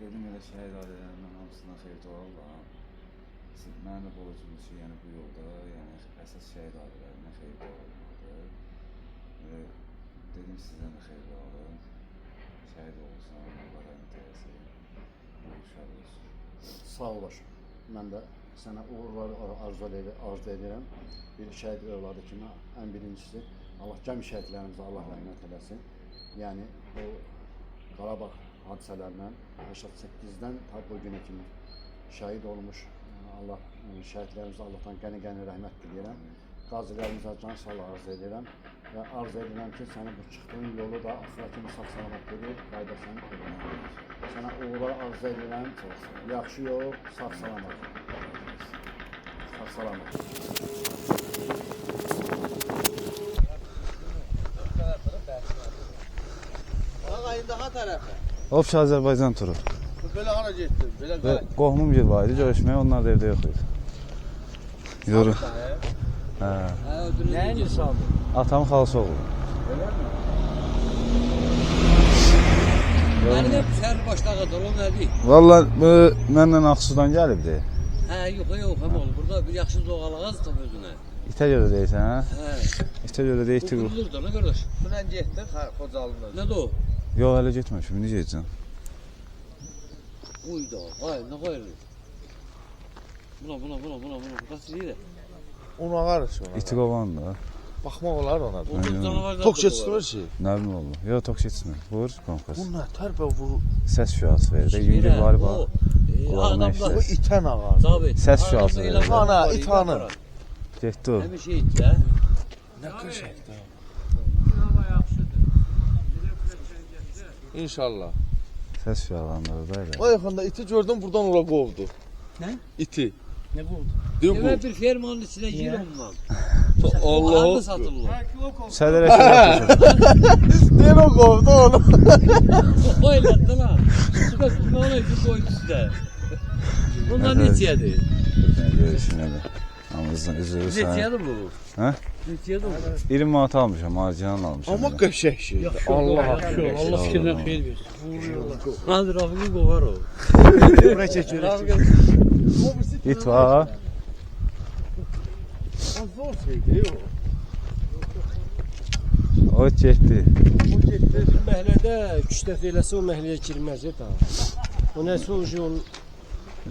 dedim elə şəhid ailələrindən hamısına xeyir dua Allah. Mənim də borcumuz ki, yəni bu yolda, yəni əsas şəhid ailələrindən xeyir dua olmalıdır. Dedim sizdən də xeyir dua alın. Şəhid olsun, Allah rəhmət eylesin. Uşaq olsun. Sağ olasın. Mən də sənə uğurları arzu edirəm. Bir şəhid övladı kimi ən birincisi Allah cəmi şəhidlərimizə Allah rəhmət eləsin. Yəni bu Qarabağ hadisələrindən 88-dən ta bu günə kimi şəhid olmuş Allah şəhidlərimizə Allahdan qəni-qəni rəhmət diləyirəm. Qazilərimizə can sağlığı arzu edirəm və arzu edirəm ki, sənin bu çıxdığın yolu da axıra kimi sağ-salamat edib, qaydasını edəm. Sənə uğurlar arzu edirəm. Yaxşı yol, sağ-salamat. Sağ-salamat. Daha tərəfə. Opç Azərbaycan turu. Belə hara getdim? Belə Qohumum gibi var idi görüşməyə, onlar da evdə yox idi. Yoru. Hə. Nəyin insandır? Atamın xalası oğlu. Mənim hep şəhər başlağıdır, o nədir? Valla məndən Ağsudan gəlibdi. Hə, yox, hem olur. Burada bir yaxşı zoğalağız tam özünə. İtə görə deyirsən, hə? Hə. İtə görə deyir Bu ki, qurulur da, nə qardaş? Dünən getdik, Xocalında. Nədir o? yox, hələ getməmişim, necə edəcəm? Uyda, ay, nə qoyurur? Buna, qaç deyir. Onu ağarız ona. İti qovandı da. Baxmaq olar ona. O canavarlar Tok keçmir ki. Nə bilim oldu? Yox, tok keçmir. Vur, konkas. Bu nə tərpə bu Səs şüası verir. Yüngül var bax. Qulağına bu işlər. itən ağar. Tabii. Səs şüası verir. Ana, itanı. Getdi o. Həmin şey itlə. Nə qəşəngdir. İnşallah. Səs şüalandırır da elə. O yaxında iti gördüm buradan ora qovdu. Nə? İti. Nə buldu? Deyir Evə bir fermanın içinə gir ondan. bu. Allah. Harda satılır? Sədər Əşrəf. Deyir o qovdu onu. O elətdə lan. Çıxaq tutmalı ki koydu sizdə. Bunlar neçədir? Görüşün elə. Namazdan üzürü sən. Neçədir bu? Hə? Neçədir bu? 20 manat almışam, marcinan almışam. Amma qəşəng şey. Allah haqqı. Allah fikrindən xeyir versin. Hadi Rafiqi qovar o. Bura çəkirik. İt var. Zor şeydir o. O getdi. Məhlədə 3 dəfə eləsə o məhləyə girməz ta. O nəsə o yol.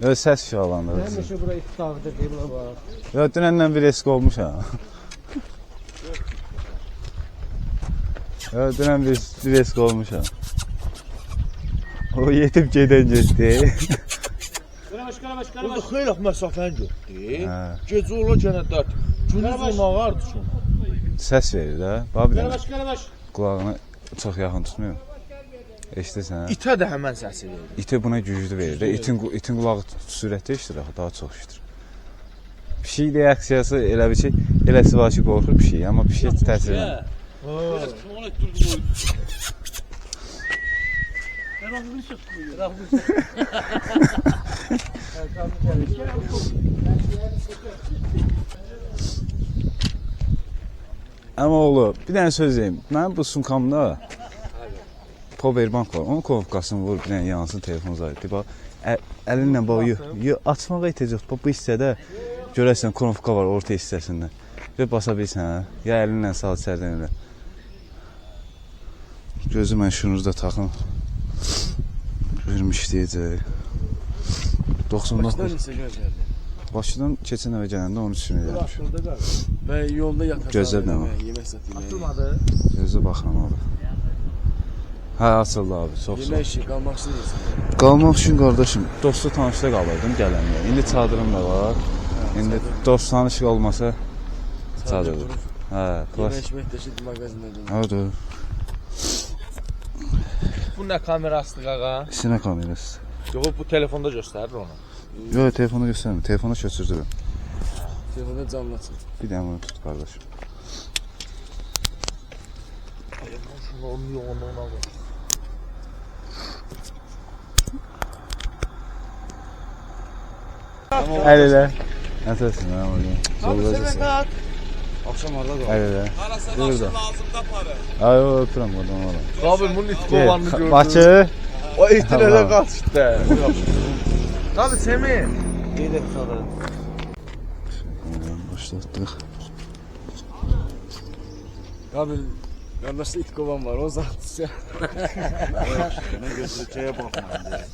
Öz səs şüalandırır. Həmişə bura iftihardır deyirlər bax. Yox, dünəndən bir esk olmuş ha. Yox, dünən bir esk olmuş ha. O yetib gedən getdi. Burada xeyli məsafəni getdi. Hə. Gecə ola gənə dört. Gündüz onu ağardı sonra. Səs verir də. Bax bir dənə. Qarabaş. Qulağını çox yaxın tutmuyor. Eşidirsən hə? İtə də həmən səsi verir. İti buna güclü verir də. İtin qulağı sürətdə eşidir axı, daha çox eşidir. Pişik reaksiyası elə bir şey, eləsi var ki, qorxur pişik, amma pişik heç təsir edir. Biraz tuğla ettirdi koydu. Amma oğlu, bir dənə söz deyim. Mənim bu sumkamda Powerbank var. Onun konfkasını vur, bir dənə yansın telefon zayıfdır. Bax, əlinlə bax, açmağa ehtiyac yox. Bax, bu hissədə görərsən konfka var orta hissəsində. Gör, basa bilsən, hə? Ya əlinlə sal içərdən elə. Gözü mən şunuzda taxım. Görüm işləyəcək. 99. Bakıdan keçən əvə gələndə 13 gün gəlmişim. Və yolda yatasan. Gözlə nə var? Yemək satayım. Atılmadı. Gözə baxıram abi. Hə, açıldı abi, çox sağ ol. Yemək işi qalmaq istəyirsən. Qalmaq üçün qardaşım, dostlu tanışda qalırdım gələndə. İndi çadırım da var. İndi dost tanışıq olmasa çadırdır. Hə, Yemək içmək də şimdi mağazindədir. Hə, dur. Bu nə kamerasıdır qaqa? Sinə kamerası. Yox, bu telefonda göstərir onu. Yox, telefonu göstərmir. Telefonu köçürdürüm. Telefonda canlı açır. Bir dənə bunu tut qardaşım. Şunu onun yoğunluğuna qoy. Əl elə. Nəsəsin, mən olayım. Zorlayacaqsın. Akşam harda qalır? Əl elə. Arasına lazımda para. Ay, o, öpürəm oradan ola. Abi bunun it kovanını gördüm. Bakı. O itirələ Allah. qaçdı. Qadı Semih. Gedək qadı. Başlatdıq. Abi kardeşte it kovan var o zaten. Nə götürəcəyə baxmayın.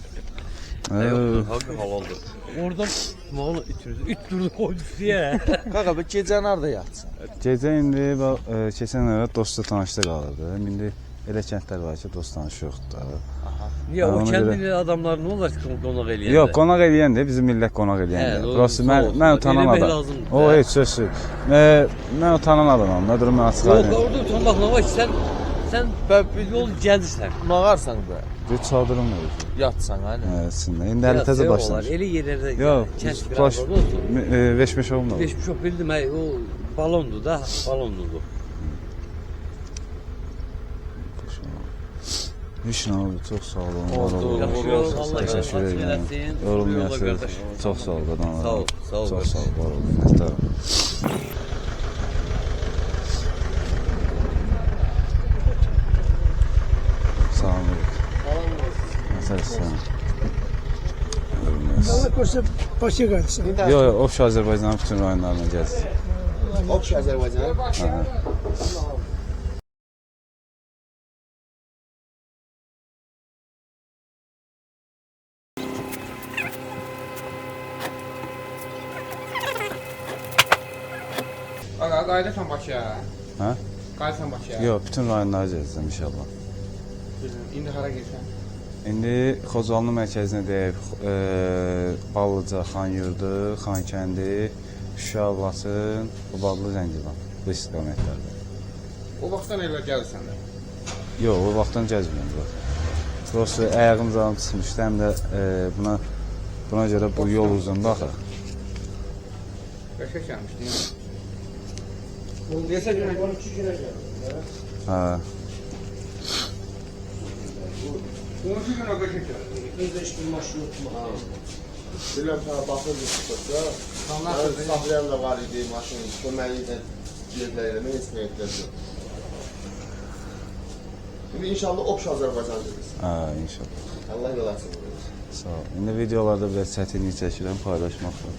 Hakkı havaldır. Orada malı itirdi. İt durdu koydu diye. Qaqa bu gecə harda yatsan? Gecə indi keçən ara dostla tanışda qalırdı. İndi elə kəndlər var ki, dost tanış yoxdur da. Niye o Ona kendi adamlar ne olur ki konak eləyəndə? Yox, qonaq eləyən də bizim millət qonaq eləyən. Hə, doğru, Prosta sağ olsun. mən utanan Eləmək adam. lazımdır O da. heç sözsüz. Mən utanan adamam. Nə durum mən açıq Yok aydın. orada utanmak ne var ki sen bir yol gelirsen. Mağarsan da. Bir çadırım var. Yatsan hani. Əslində indi hələ təzə başlamış. Elə yerlərdə Yox, kənd baş biraz olsun. veşmeş olmadı. Beş çok bildim ay o balondu da balondu. Heç nə oldu, çox sağ olun. Oldu, Yaxşı olsun. Allah Təşəkkür razı edirəm. eləsin. Yorulmayasınız. Qardaş. Çox sağ ol qadan. Sağ ol, sağ ol Çox qardaş. sağ ol, var olun. Minnətdaram. Salam. Məsələn. Allah korusun başı kardeşim. Yox, yox, Ofşa Azərbaycanın bütün rayonlarına gəlsin. Oxş Azərbaycan. Qaqa qayıdırsan Bakıya. Hə? Qayıdırsan Bakıya. Yox, bütün rayonlara gələcəm inşallah. İndi hara gedirsən? İndi Xocalı mərkəzinə deyək, Ballıca, Xanyurdu, Xankəndi, Şuşa, Laçın, Qubadlı, Zəngilan bu istiqamətlərdə. O vaxtdan elə gəlirsən də. Yox, o vaxtdan gəzmirəm bura. Prosta ayağım canım çıxmışdı, həm də buna görə bu yol uzundur axı. Qəşəng gəlmişdin. Neçə günə? 12 güne geldi. Hə. 12 günə qəşəng gəldi. Biz de işte maşını tutmak. Biləm sənə baxırdı çıxırsa. Mən saxlayan da var idi maşın. Köməyi ilə yerlərə heç nə ehtiyac yox. Şimdi inşallah Oxş Azərbaycan gedirsən. Hə, inşallah. Allah yol açsın. Sağ ol. İndi videolarda biraz çətinlik çəkirəm, paylaşmaqla.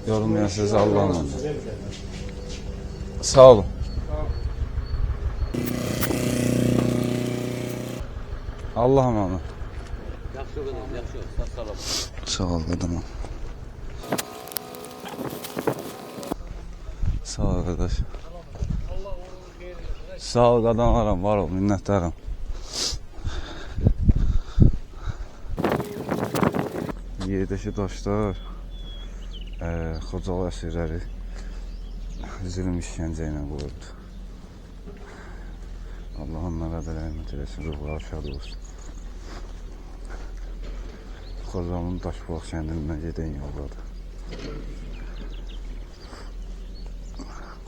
Yorulmayasınız, Allah'ın adı. Sağ olun. Allah'ım adı. Yaxşı qızım, yaxşı. Sağ ol. Sağ ol qadınım. Sağ ol qardaş. Sağ ol qadınlarım, var ol, minnətdarım. Yerdəki daşlar Xocalı əsirləri zülm işgəncə ilə qoyuldu. Allah onlara da rəhmət eləsin, ruhları şad olsun. Xocalının Daşbulaq kəndindən gedən yoldadır.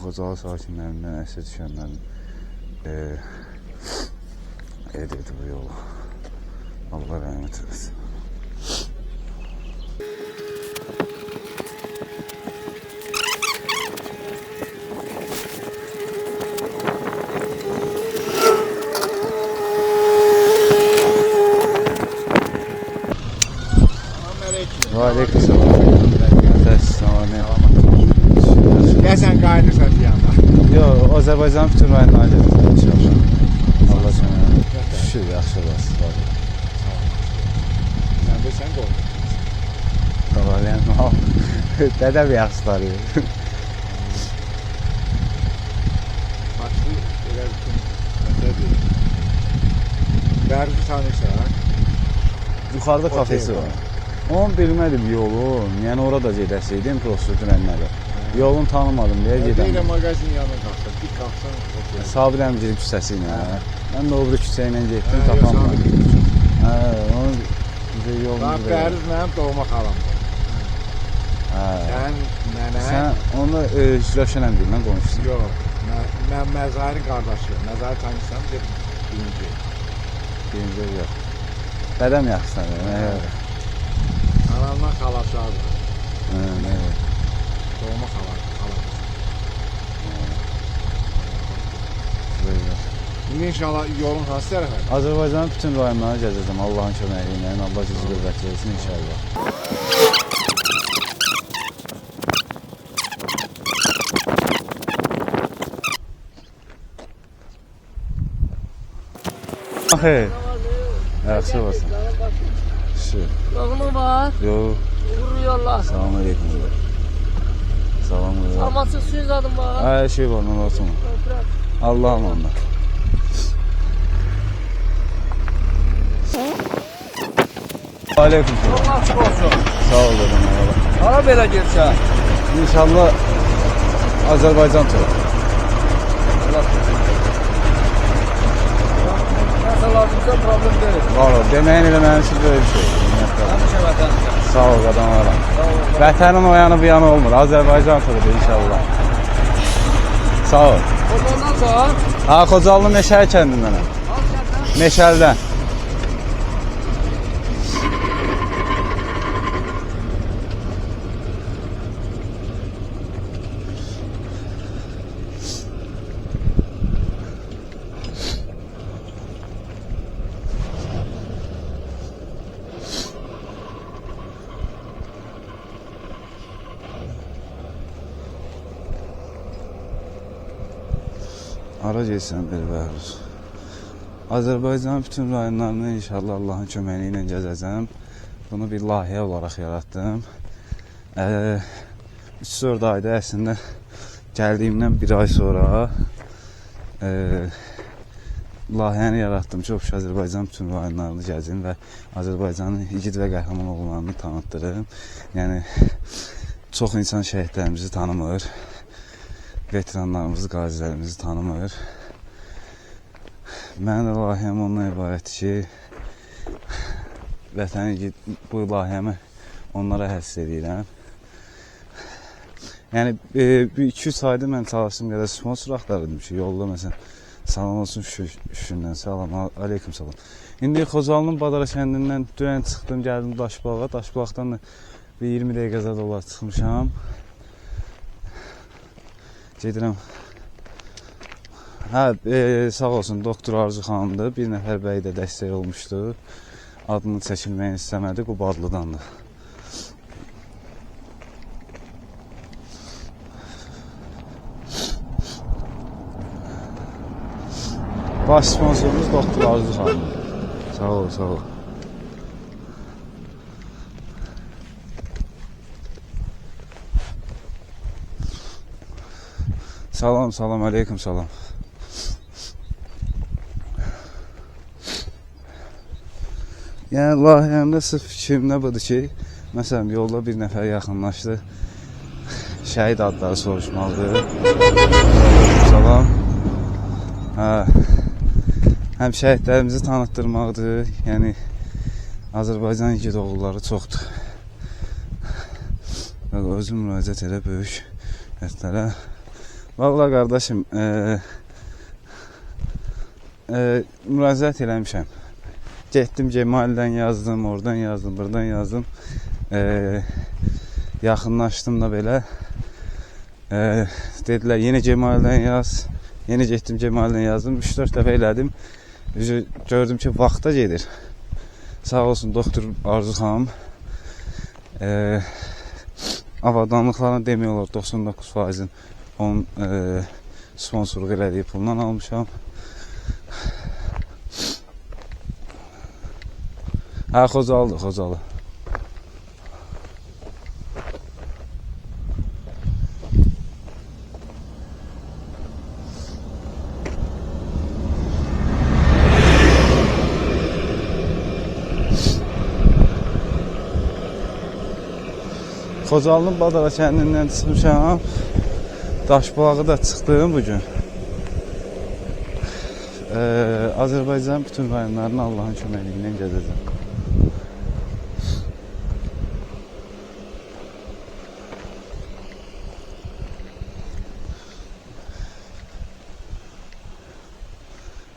Xocalı sakinlərindən əsir düşənlərin edirdi bu yolu. Allah rəhmət eləsin. Aleyküm selam. Gəlsən qayıdırsan deyəndə. Yox, Azərbaycanın bütün rayonlarına gələcəm inşallah. Allah sənə şükür, yaxşı olasın. Sən də sən qol. Qavalıyam, dədəm yaxşıları. Başlı elə bütün nədir? Dərzi tanıyırsan? Yuxarıda kafesi var. Onu bilmədim yolun, yəni orada gedəsiydim, prosto dünənlərə. Yolun tanımadım deyə Elə gedəm. mağazin yanına qalxsan, bir qalxsan. Sabir əmcilik küçəsi ilə. Mən də o biri küçə ilə getdim, tapamadım. Hə, onu bizə yolunu Bax, Bəruz mənim doğma xalamdır. Hə. Sən mənə... Sən onu Rövşən əmciklə qonşusun. Yox, mən Məzahir'in qardaşıyım. Məzahir tanıyırsan, birinci. Birinci yox. Dədəm yaxşıdır. Anamdan xalası adı. Hə, Doğma xalası. Böyle. İndi inşallah yolun hansı tərəfə? Azərbaycanın bütün rayonlarını gəzəcəm Allahın köməyi ilə. Allah gücü qüvvət versin inşallah. Xeyr. Yaxşı olsun. Oğlum var. Yox. Vuruyorlar. Salam aleyküm. Salam aleyküm. Amaçsız söz adım var. Her şey var, ne olsun. Allah'ım onda. Aleyküm selam. Allah açıq olsun. Sağ ol dedim. Hara belə getsən? İnşallah Azərbaycan turu. Nəsə lazımsa problem deyil. Var ol. Deməyin elə mənim üçün böyle bir şey. Həmişə vətənsən. Sağ ol qadınlara. Vətənin o yanı bu yanı olmur. Azərbaycan turudur inşallah. Sağ ol. Ondan sonra Ha, Xocalı Meşəli kəndindənəm. Meşəlidən. Hara getsən bir bəhruz. Azərbaycanın bütün rayonlarını inşallah Allahın köməyi ilə gəzəcəm. Bunu bir layihə olaraq yaratdım. 3-4 ayda əslində gəldiyimdən bir ay sonra layihəni yaratdım. Çox Azərbaycanın bütün rayonlarını gəzim və Azərbaycanın igid və qəhrəman oğullarını tanıtdırım. Yəni çox insan şəhidlərimizi tanımır. Veteranlarımızı, qazilərimizi tanımır. Mənim də layihəm ondan ibarətdir ki, vətəni bu layihəmi onlara həsr edirəm. Yəni, 2-3 ayda mən çalışdığım qədər sponsor axtarırdım ki, yolda məsələn, salam olsun şükürdən, salam, aleyküm salam. İndi Xocalının Badara kəndindən dünən çıxdım, gəldim Daşbulağa. Daşbulaqdan da bir 20 dəqiqə olar çıxmışam. Gedirəm. Hə, sağ olsun, doktor Arzu xanımdır. Bir nəfər bəy də dəstək olmuşdu. Adını çəkilməyini istəmədi, Qubadlıdandır. Baş sponsorumuz doktor Arzu xanımdır. Sağ ol, sağ ol. Salam, salam, aleyküm salam. Yəni, layihəmdə sırf fikrim nə budur ki, məsələn, yolda bir nəfər yaxınlaşdı, şəhid adları soruşmalıdır. Salam. Həm şəhidlərimizi tanıtdırmaqdır, yəni, Azərbaycan igid oğulları çoxdur. Özüm müraciət elə böyük həstələ. Vallahi qardaşım, müraciət eləmişəm. Getdim Cemal'dən yazdım, oradan yazdım, buradan yazdım. Yaxınlaşdım da belə. Dedilər, yeni Cemal'dən yaz. Yeni getdim Cemal'dən yazdım. 3-4 dəfə elədim. Gördüm ki, vaxta gedir. Sağ olsun doktor Arzu xanım. Avadanlıqlarını demək olar 99%-in onun sponsorluq elədiyi pulundan almışam. Hə, Xocalıdır, Xocalı. Xocalının Badara kəndindən çıxmışam. Daşbulağı da çıxdım bugün. Azərbaycan bütün rayonlarını Allahın köməkliyindən gəzəcəm.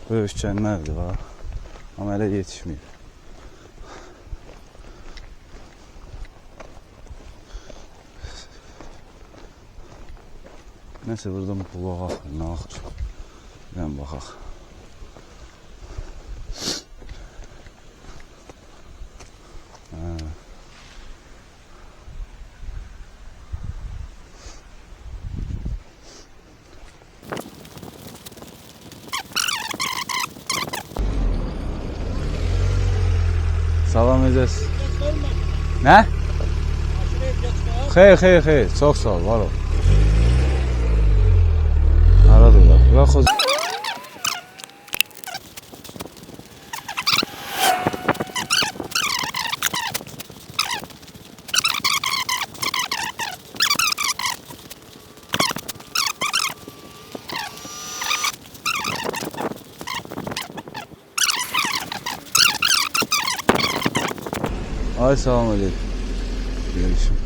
Böyükçənlərdir var. Amma hələ yetişməyib. Nəsə buradan bulağa axır, nə axır? Gəlin baxaq. Salam edəsiz. Nə? Xeyr. Çox sağ ol, var ol. Aradır da. Yox, o... Ay, salam aleyküm. Görüşüm.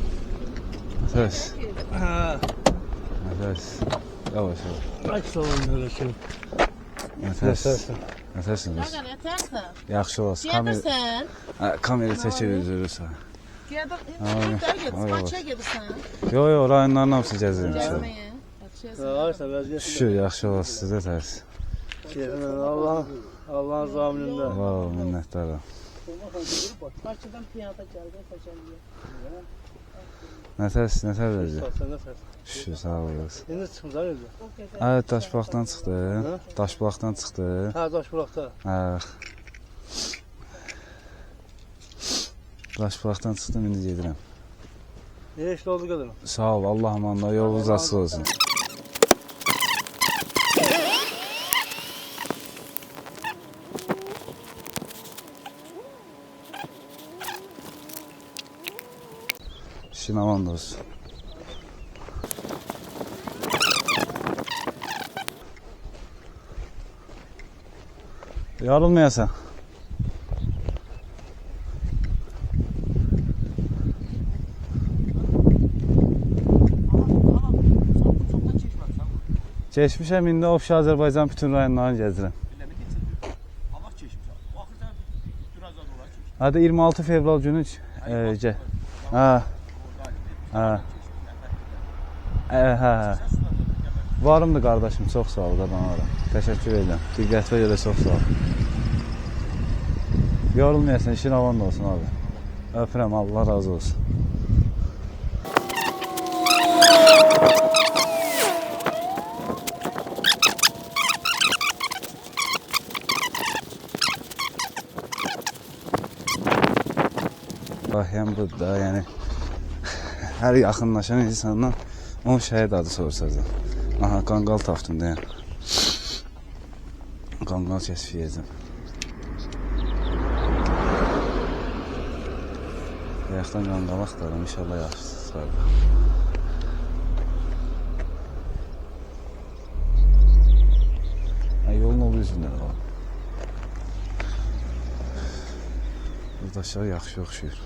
Nefes. Nefes. Yavaş. Ay salam aleyküm. Nefes. Nefesiniz. Qaqa nətərsən? Yaxşı olasın. Gedirsən? Kamera çəkir üzürürsən. Maçaya gedirsən? Yo, rayonların hamısı gəzirim. Gəzməyə. Aysa vəziyyət. Şükür, yaxşı olasın. Sizə tərs. Allah'ın zaminində. Var ol, minnətdarım. Bakıdan piyada gəldi, Xocəliyə. Nətər verəcək? Sən nə səs? Şükür, sağ olasın. İndi çıxmısan özü? Evet, Daşbulaqdan çıxdım. Daşbulaqdan çıxdım. Hə, Daşbulaqda. Daşbulaqdan çıxdım, indi gedirəm. Nə işlə oldu gəlirəm? Sağ ol, Allah amanla, yolunuz açıq olsun. İşin aman da olsun. Yorulmayasan. Keçmişəm, indi Ofşa Azərbaycan bütün rayonlarını gəzirəm. Hadi 26 fevral günü Varımdır qardaşım, çox sağ ol, qadanlara. Təşəkkür edirəm. Diqqətlə görə çox sağ ol. Yorulmayasan, işin avan da olsun abi. Öpürəm, Allah razı olsun. Yəni budur da, yəni hər yaxınlaşan insandan onun şəhid adı soruşacaq. Aha, qanqal tapdım da, yəni. Qanqal kəsf edəcəm. Bayaqdan qanqal axtarım, inşallah yaxşı çıxarıq. Yolun o üzündə də var. Burada aşağı yaxşı oxşuyur.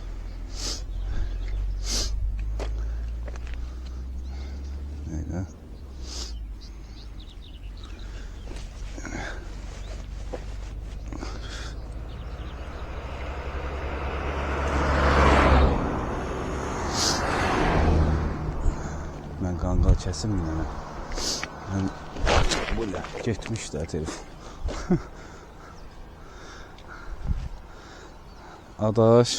Neydi? Mən qanqal kəsim yəni. Mən getmiş də telefon. Adaş,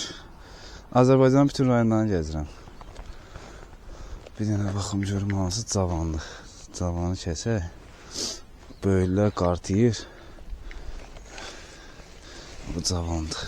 Azərbaycanın bütün rayonlarını gəzirəm. Bir dənə baxım görüm hansı cavanlıq. Cavanı kəsək. Böyüklər qartıyır. Bu cavandır.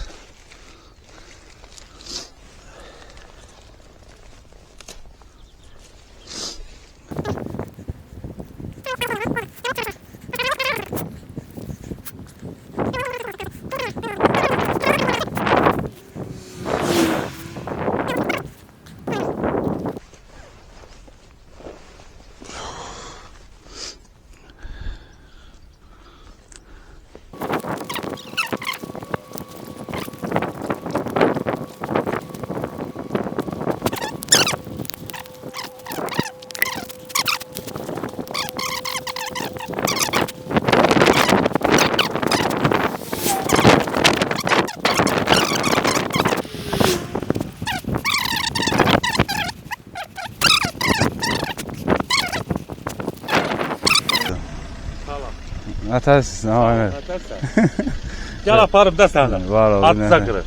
Atarsın, evet. Gel aparım da sana. Var ol. At sakırı.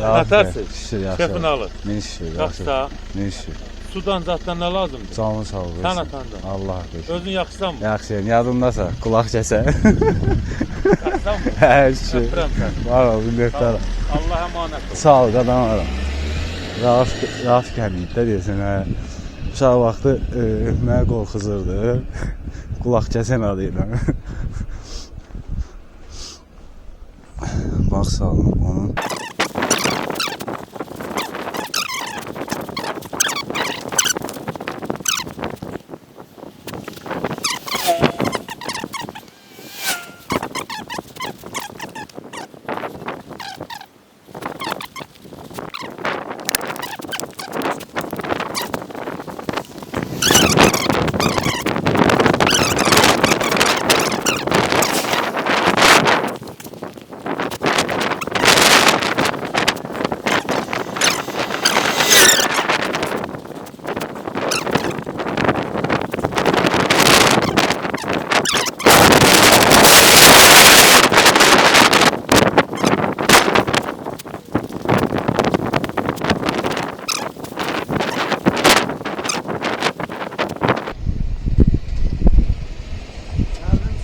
Atarsın. Şükür, yaxşı. Şefini alır. Min şükür, Çok yaxşı. sağ. Min şükür. sudan zatdan nə lazımdır? Canın sağ ol. Sən atanda. Allah haqqı. Özün yaxşısan mı? Yaxşıyam, yadımdasa, qulaq kəsə. Yaxşısan mı? Hər şey. Öpürəm səni. Var ol, minnətdarım. Allah əmanət ol. Sağ ol, qadamaram. Rafik həmiddə deyəsən, hə. Uşaq vaxtı mənə qorxuzurdu. Qulaq kəsən adı ilə. Bax, sağ olun, onun.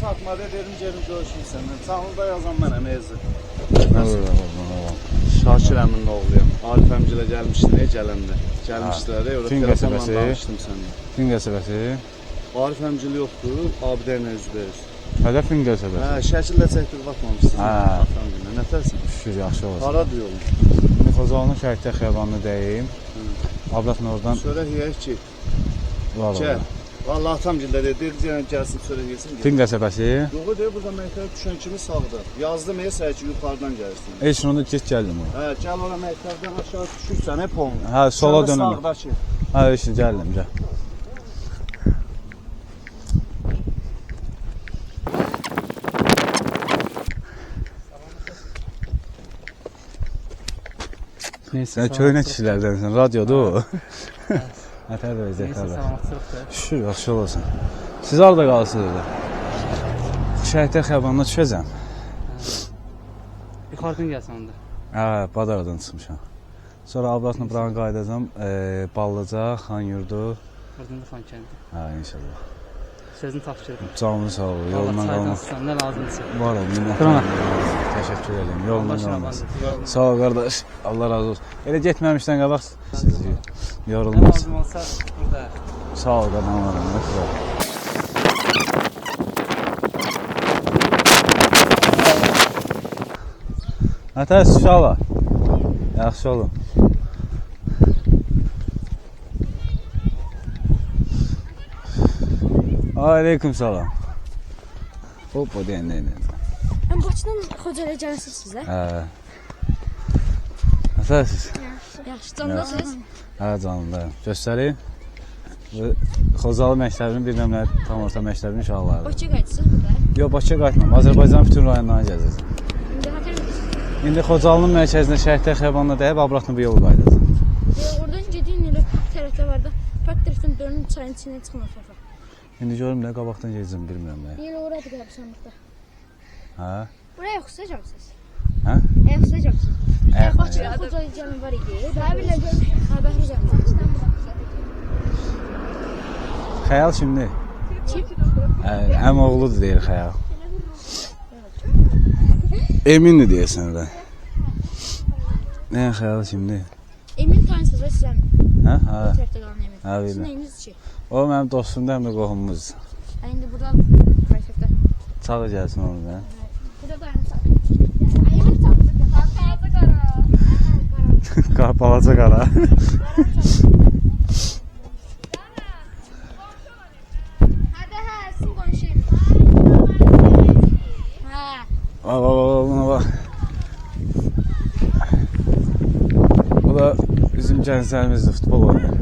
Satmada dedim gelin görüşüm səndən. Canlıda yazan mənəm Ezi. Şakir əminin oğluyam. Arif əmcilə gəlmişdi, gələndə. Gəlmişdilər, orada Fin telefonla qəsəbəsi. danışdım səninlə. Fin qəsəbəsi. Arif əmcili yoxdur, Abidə ilə üzbəüz. Hələ Fin qəsəbəsi. Hə, şəkillə çəkdir, baxmamışsınız. Hə. Axşam günə, nətərsən? Şükür, yaxşı olsun. Haradır yolun? İndi Xocalının Şəhiddə xiyabanını deyim. Ablatın oradan Sonra yeyək ki, var gəl. orada. Vallahi atam gildə dedi, gəlsin sonra yesin. Fin qəsəbəsi. Yox, deyir, burada məktəbə düşən kimi sağda. Yazdım, sən ki, yuxarıdan gəlsin. Heç onda keç gəldim o. Hə, gəl ora məktəbdən aşağı düşürsən, hep onu. Hə, sola Sonra dönəm. Sağdakı. Hə, işin gəldim, gəl. Sən köynə kişilərdənsən, radiodur o. Nətər də vəziyyət qardaş. Şükür, yaxşı olasın. Siz harada qalsınız orada? Şəhiddə xiyabanına düşəcəm. Yuxarıdan gəlsən onda. Hə, Badardan çıxmışam. Sonra Ablatla buranı qaydacam, Ballıca, Xanyurdu. Oradan da Xankəndi. Hə, inşallah. Sözünü tapşırdım. Canlı sağ ol, yolundan qalmaq. Nə lazımdırsa. Var ol, minnətdarım. Təşəkkür edirəm, yolundan qalmaz. Sağ ol qardaş, Allah razı olsun. Elə getməmişdən qabaq siz Nə yorulmaz. lazım olsa burada. Sağ ol qadınlarım, nə qədər. Nətər, uşaqlar? Yaxşı olun. Aleyküm salam. Hoppa, deyin. Ben Bakıdan Xocayla gələsiniz sizə? Hə. Nətərsiz? Yaxşı, canlısınız? Hə, canlıdayım. Göstəreyim. Xocalı məktəbinin bir nömrə tam orta məktəbinin uşaqlarıdır. Bakıya qayıtsınız burada? Yox, Bakıya qayıtmam. Azərbaycan bütün rayonlarına gəzəcəm. İndi hətər edirsiniz? İndi Xocalının mərkəzində Şəhiddə xiyabanına dəyib Abratlı bu yolu qaydacam. Oradan gediyin elə park tərəfdə var da, park tərəfdən dönün çayın içindən çıxın aşağı. İndi görüm nə qabaqdan gedəcəm, bilmirəm nə. Elə oradır qəbirstanlıqda. Hə? Buraya yoxsayacaqsınız? Hə? Yoxsayacaqsınız? Ayaq Bakıya Xocayla gəlin var idi. Daha bilə görmüş. Ha, Bəhri gəlin. Xəyal şimdi? Kim? Əm oğludur deyir Xəyal. Emindir deyəsən də. Nə Xəyal şimdi? Emin tanısınız və sizə mi? Hə? Hə. Tərəfdə qalan Emin. Hə, Sizin bilirəm. nəyiniz ki? O mənim dostumdur, həm də qohumumuz. İndi burada tərəfdə. Çağı gəlsin onu da. Burada dayanırsan. Emin tanısınız. Qara. Balaca qara. Hadi hə, sizin qonşuyum. Hə. Buna bax. Bu da bizim gənclərimizdir, futbol oynayır.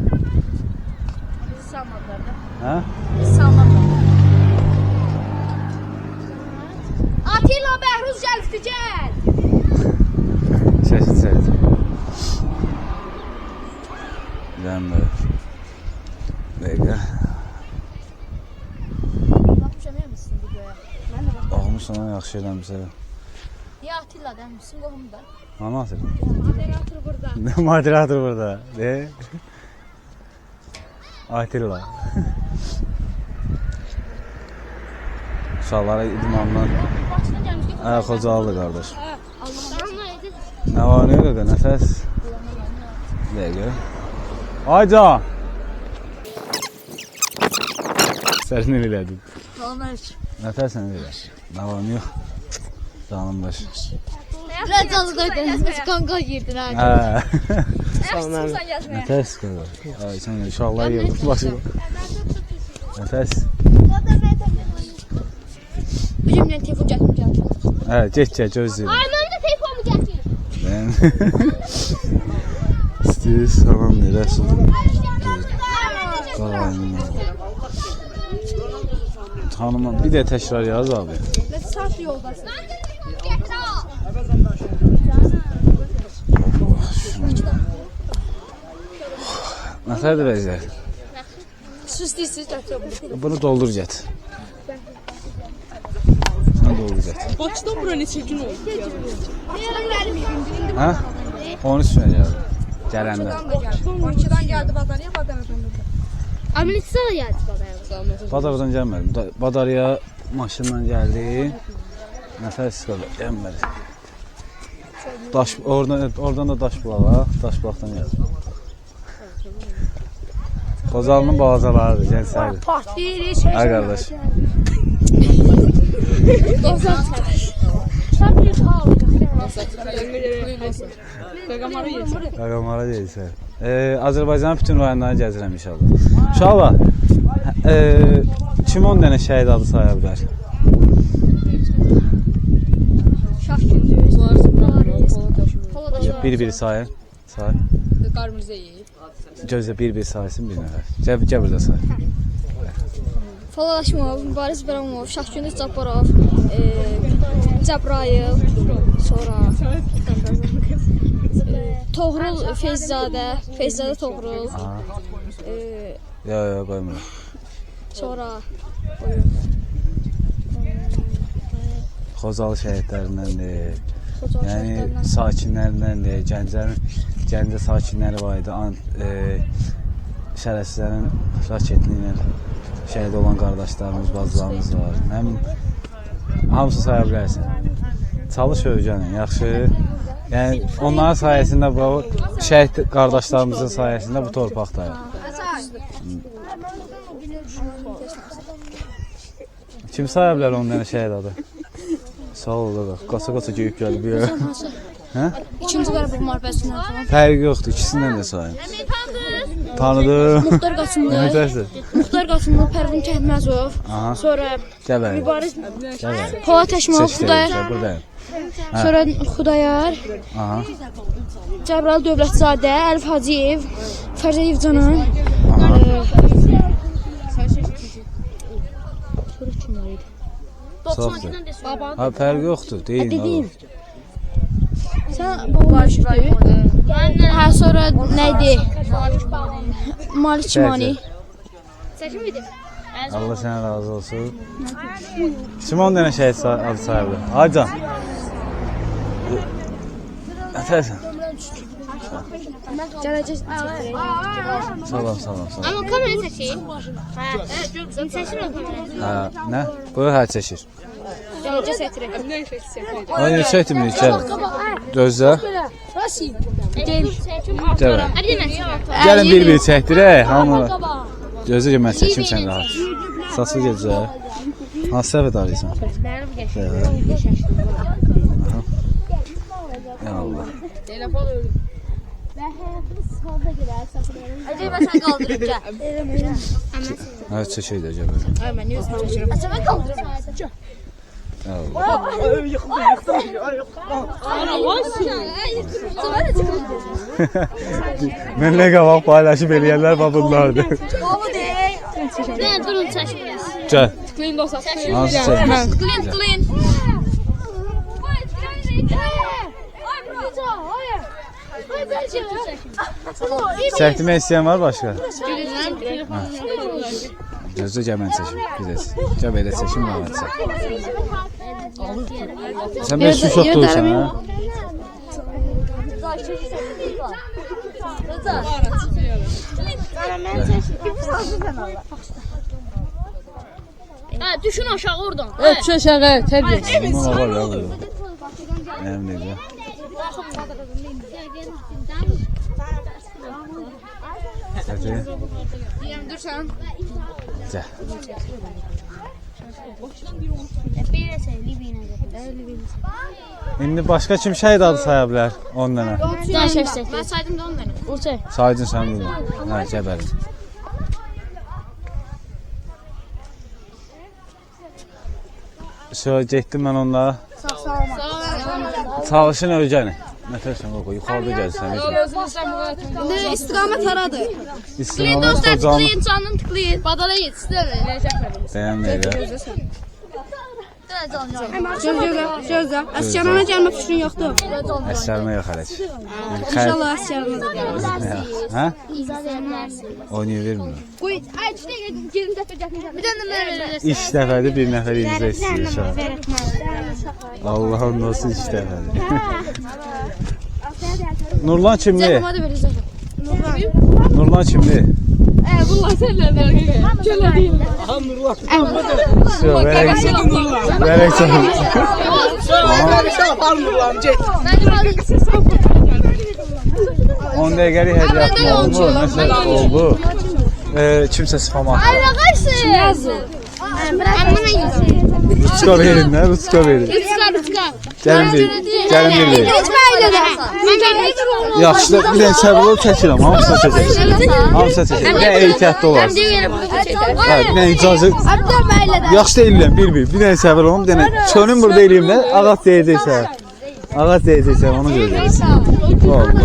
Bizi salmadılar da. Hə? Bizi salmadılar. Atilla Bəhruz gəldi, gəl. Çəkil. Gəlmir. Dəqiqə. Baxmışam yemişsin videoya. Mən də baxmışam. Baxmışsan, yaxşı eləmişsə. Ya Atilla demişsin qohumda. Mama atır. Moderator burada. Moderator burada. De. Atilla. Uşaqlara idmandan Xocalıdır qardaş. Nə var, nə qədər, nəfəs? Bir dəqiqə. Ayca! Sən nə elədin? Nəfəs nə elədin? Nə var, nə yox? Canım baş. Biraz alıdaydın. Qanqa girdin ha. Nəfəs qədər. Ay, sən uşaqlar yığılıb başına. Nəfəs. Bizimlə telefon gətirməyəcəm. Hə, get, gözləyir. Ay, mənim də telefonumu gətir. Ben İstəyir salam nerəsin? Tanımam. Bir də təkrar yaz abi. Saf yoldasın. Nətərdir vəziyyət? Su istəyirsiniz gətirəm. Bunu doldur get. Sən doldur get. Bakıdan bura neçə gün oldu? Hə? 13 günə gəldi. Gələndə. Bakıdan gəldi Badarıya, Badarıdan burada. Amilitsə də gəldi badaya. Badardan gəlmədim. Badarıya maşınla gəldi. Nəfəs qaldı. Gəlmədi. Oradan da Daşbulağa, Daşbulaqdan gəldi. Qozalının balacalarıdır, gənclərdir. Partiyir, Ay qardaş. Qaqamara deyilsən. Azərbaycanın bütün rayonlarını gəzirəm inşallah. İnşallah. Kim 10 dənə şəhid adı saya bilər? Bir-bir sayın. Say. Qarmırzeyi. Gözlə bir-bir sayısın bir nəfər. Cəbirdə say. Falalaşmov, Mübariz Bəramov, Şahgünüz Cabbarov, Cəbrayıl, sonra Toğrul Feyzzadə, Feyzzadə Toğrul, Yo, qoymuram. sonra Xocalı şəhidlərindəndir. Yəni sakinlərindəndir. Gəncə sakinləri var idi. Şərəfsizlərin raketli ilə şəhid olan qardaşlarımız, bacılarımız var. Hamısı saya bilərsən. Çalış öyrənin, yaxşı. Yəni onların sayəsində bu şəhid qardaşlarımızın sayəsində bu torpaqdayıq. Kim saya bilər 10 dənə şəhid adı? Sağ ol da. Qasa geyib gəlib bir. Hə? İkinci Qarabağ müharibəsindən falan. Fərqi yoxdur, ikisindən də sayın. Tanıdım. Muxtar Qasımlı, Muxtar Qasımlı, Pərvin Kəhməzov, sonra Gəbəri. Mübariz Polat Təşmov, Xudayar, buradayım. sonra Xudayar, Cəbral Dövlətzadə, Əlif Hacıyev, Fərzayev Canan. Ha, fərqi yoxdur, deyin. Sən başdır. Hə, sonra nə idi? Malik Mani. Çəkim idi. Allah sənə razı olsun. Kim 10 dənə şəhid adı sayılır? Aycan. Ətərsən. Gələcək. Salam. Amma kamera çəkir. Hə, çəkir o kamera. Nə? Buyur, hər çəkir. Gələcək çəkir. Ay, çəkdim, gəl. Gözlə. Deyil. Gəl. Gəlin bir-bir çəkdirək, hamı. Gözlə ki, mən çəkim sən rahat. Saçlı gecə. Hansı səfət arayırsan? Ya Allah. Telefon ölür. Ben həyatımı sıxalda girərsən. Acaba mən sən qaldırıb gəl. Evet, çəkək də gəl. Ay, mən niyə özümü çəkirəm? Acaba mən qaldırıb gəl. Ya Allah. Yıxıldı. Mən nə qabaq paylaşıb eləyənlər bunlardır. Baba deyək. Mən durun çəkməyəs. Gəl. Tıklayın dostlar. Hansı çəkim? Tıklayın. Çəkdirmək istəyən var başqa? Gözlə gəl mən çəkim. Gəl belə çəkim var çək. Sən belə su çox doyursan, hə? Ha, düşün aşağı oradan. Öpüş aşağı terbiyesiz. Bunun var ya burada. Benim necə? Hadi. Dur sen. Gel. İndi başqa kim şəhid adı saya bilər 10 dənə? Ben şefsek. Ben saydım da 10 tane. Ortaya. Saydın sən bunu. Hə, gəbərin. Sonra getdim mən onlara. Çalışın öyrənin. Nətərsən qoy, yuxarıda gəlsən. Ne istiqamət haradır? İstiqamət Tocan. Tıklayın canım tıklayın. Badala yetiştiler. Dayan elə. Gözlə. Əsgərana gəlmək fikrin yoxdur. Əsərmə yox hələ. İnşallah əsgərana da gəlir. Hə? İzah vermezsin. Oynaya vermir. Qoy, ay işte gelin dəfə gətirin. Bir tane ben verirsin. İlk dəfədir bir nəfər icra istəyir inşallah. Allah'ım nasıl ilk dəfədir. Nurlan kimli? Hadi vereceğim. Nurlan kimli? Bunlar sənlərdən gələ deyil. Verək canım. On dəqiqəlik hədiyyə atma oldu. Məsəl oldu. Kimsə spam atdı. Kim yazdı? Ben buna yazayım. Ruska verin də, Ruska verin. Rıtka. Gəlin bir verin. Yaxşı da bir dənə səbirli çəkirəm, hamısına çəkəcəm. Hamısına çəkəcəm. Bir dənə ehtiyatlı olar. Ben de yerim. Bir dənə icazə. Yaxşı deyiləm, bir dənə səbirli olum, bir dənə çönüm burada eləyim də, ağac deyəcəksə. Ağac deyəcəksə, onu görəcəksən. Oldu.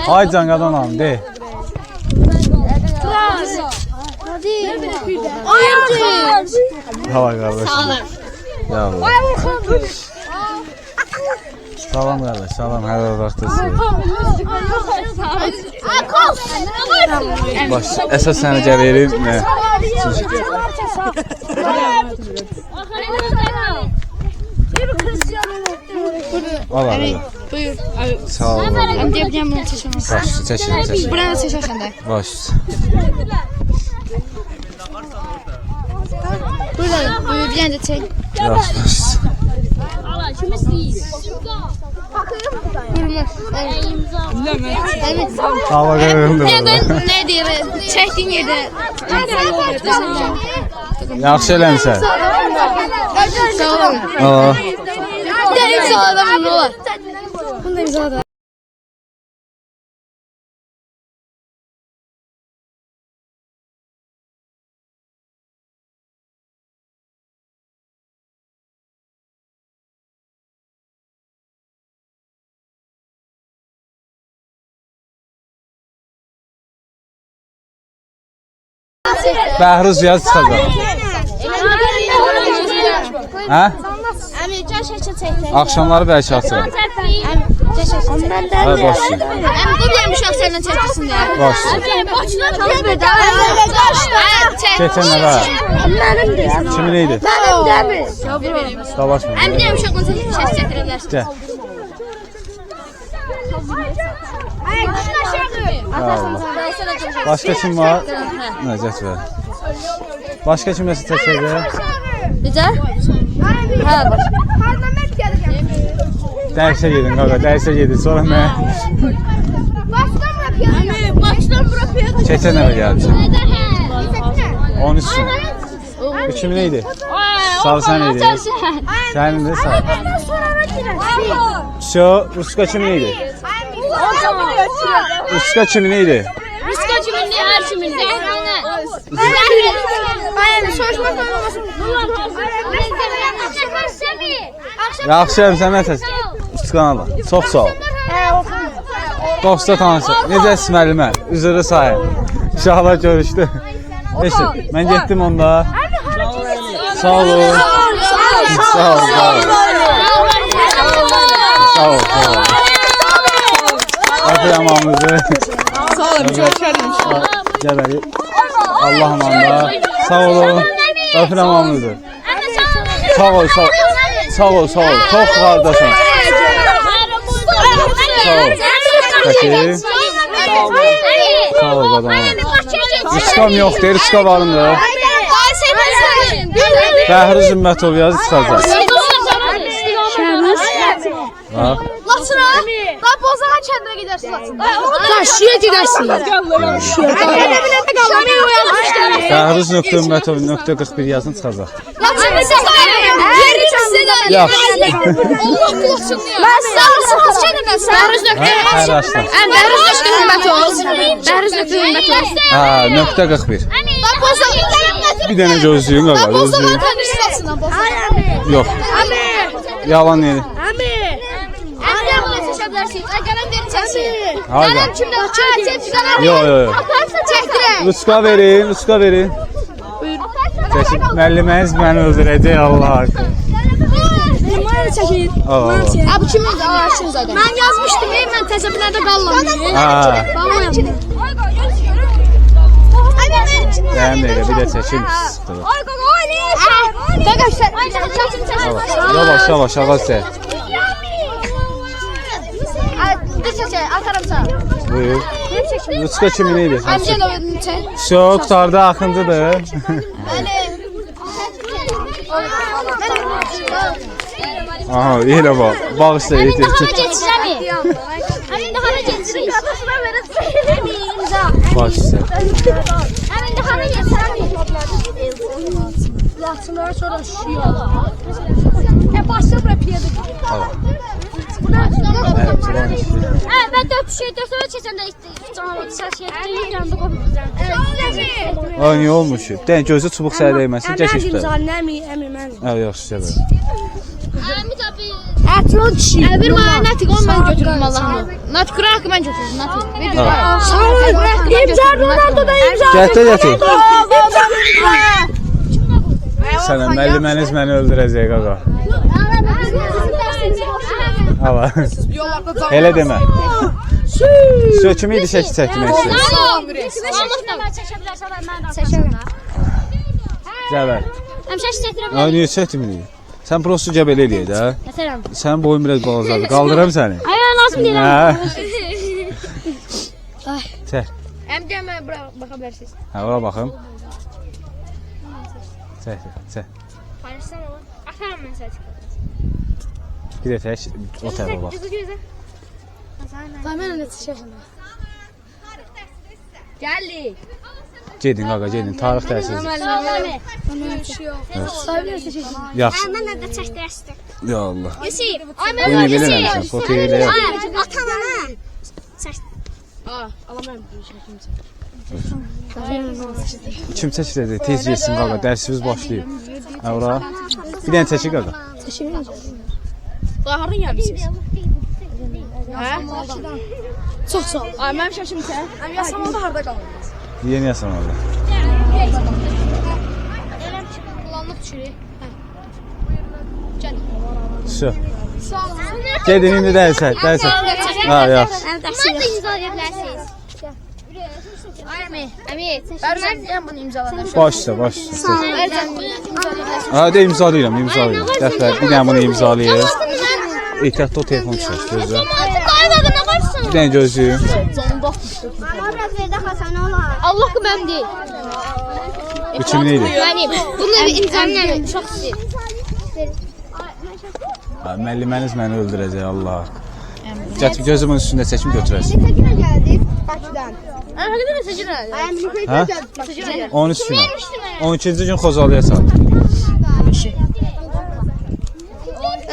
Hay can qadan alım, de. Hava qardaş. Ya Allah. Salam qardaş, salam, hər vaxtdasın. Baş, əsas səni gəlirim. Al, al. Buyur. Sağ ol. Mən deyəcəm bunu çəkəm. Baş, çəkin. Buranı çəkəsən də. Baş. Buyur, bir dənə də çək. Yaxşı, baş. Allah kim istiyor? Buyurma. Evet. Hava qararım da burada. Ne deyir? Çəkdiyin yerdə. Yaxşı eləmişsən. Sağ olun. Aa. Bir də imzaladım bunu olar. Bunu da imzaladım. Bəhruz yaz çıxacaq. Hə? Əmi, gəl şəkil çəkək. Axşamları bəlkə açılır. Ondan da. Hə, başla. Əmi, bu bir uşaq səndən çəkilsin deyə. Başla. Başla. Keçən nələ? Kimin idi? Mənim dəmi. Davaş mı? Əmi, bir uşaqla çəkil çəkdirə bilərsən. Gəl. Başqa kim var? Nəcət ver. Başqa kim nəsə çəkəcək? Necə? Hə, bax. Dərsə gedin qaqa, dərsə gedin. Sonra mən... Başdan bura piyada. Keçən nəvə gəldi. 13 gün. Bu kimin idi? Sarı sən idi. Sənin də sarı. Şu, Ruska kimin idi? Ruska kimin idi? Ruska kiminli, her kiminli. Yaxşı sən nəsəs? Ruskanala. Çox sağ ol. Dosta tanışıq. Necəsiz müəllimə? Üzrü sayın. İnşallah görüşdü. Neyse, mən getdim onda. Sağ olun. Sağ olun. Sağ olun. Öpürəm hamınızı. Sağ olun, görüşərik. Gəbəri. Allah'ım anda. Sağ olun. Öpürəm hamınızı. Sağ ol, sağ ol. Sağ ol, sağ ol. Çox qardaşım. çəkin. Sağ ol qadam. Rıçqam yoxdur, rıçqa varındır. Fəhri Zümmətov yazı çıxacaq. Laçına. Daha Bozağa kəndinə gedərsin Laçına. Şuya gedərsin. Şamil uyanmışdır. Fəhri.Ümmətov.41 yazın çıxacaq. Laçına yeri sizdə. Yaxşı. Allah qulsun ya. Mən sağ kəndinə. Hər açdan. Ha, .41. Bir dənə gözlüyün qaqa, gözlüyün. Yox. Yalan yeri. Hayda. Yox, yox. Rıçqa verin, rıçqa verin. Müəlliməniz məni öldürəcək Allah haqqı. Bu kimindir? Araşdırın zaten. Mən yazmışdım, mən təzəbinlərdə qalmamışım. Dəyəm elə, bir də çəkim. Yavaş, yavaş, ağaz çək. Atarım sana. Buyur. Rıçqa kimin idi? Amcan ödünü çək. Şok, qutarda axındıdır. Aha, elə bax. Bağışla, yetir. Bağışla. Laçınlara sonra şişiyor. Başla bırak yedik. Ben 4 şey 4 sonra çeşende Ay, niyə olmuş? Dən gözü çubuq sənə dəyməsin, gəç üstə. Yaxşı, səbər. Ətron kişi. Bir mənə natik onu mən götürürüm Allah'ım. Natik qıraq mən götürürüm, natik. İmza Ronaldo'da imza. Gətir, gətir. Sənə müəlliməniz məni öldürəcək qaqa. Hava. Elə demə. Sökümü idi şəkil çəkmək istəyir. Cəvər. Ay, niyə çəkmir? Sən prosto gəbələ eləyək də. Sənin boyun biraz balacadır. Qaldıram səni. Ay, lazım deyil. Çək. Həm də mən bura baxa bilərsiniz. Hə, ora baxım. Çək, çək. Paylaşsana o. Atarım mən səni. Bir də tək o tərəfə bax. Mən onu çəkəcəm. Gəldik. Gedin qaqa, gedin. Tarix dərsiz. Yaxşı. Mən də çəkdirəsdim. Ya Allah. Yusif, ay Bu mən niyə belə eləmişsən? Foto elə yap. atamana. Alamam bir şey. Kim çəkirəcək? Tez yesin qaqa. Dərsimiz başlayıb. Hə, ora. Bir dənə çəkir qaqa. Hardan gəlmisiniz? Hə? Çox sağ ol. Ay, mənim şaşım sən. Yasamada harda qalırdınız? Yeni yasamada. Eləm ki, kullanlıq çürük. Gəl. Şu. Gedin indi dərsə, dərsə. Ha, yaxşı. Mən də imzalaya bilərsiniz. Əmi, mən bunu imzaladım. Başla, başla. Ha, də imzalayıram, imzalayıram. Dəfə bir dənə bunu imzalayır. Ehtiyatda o telefon çıxır, gözlə. Bir dənə gözlüyüm. Allah ki, mənim deyil. Bu kimin idi? Mənim. Bunu bir imzalayın. Çox istəyir. Müəlliməniz məni öldürəcək, Allah. Gətir, gözümün üstündə çəkim götürəsin. Həqiqətən mesajı nədir? Hə? 13 gün. 12-ci gün Xocalıya çat.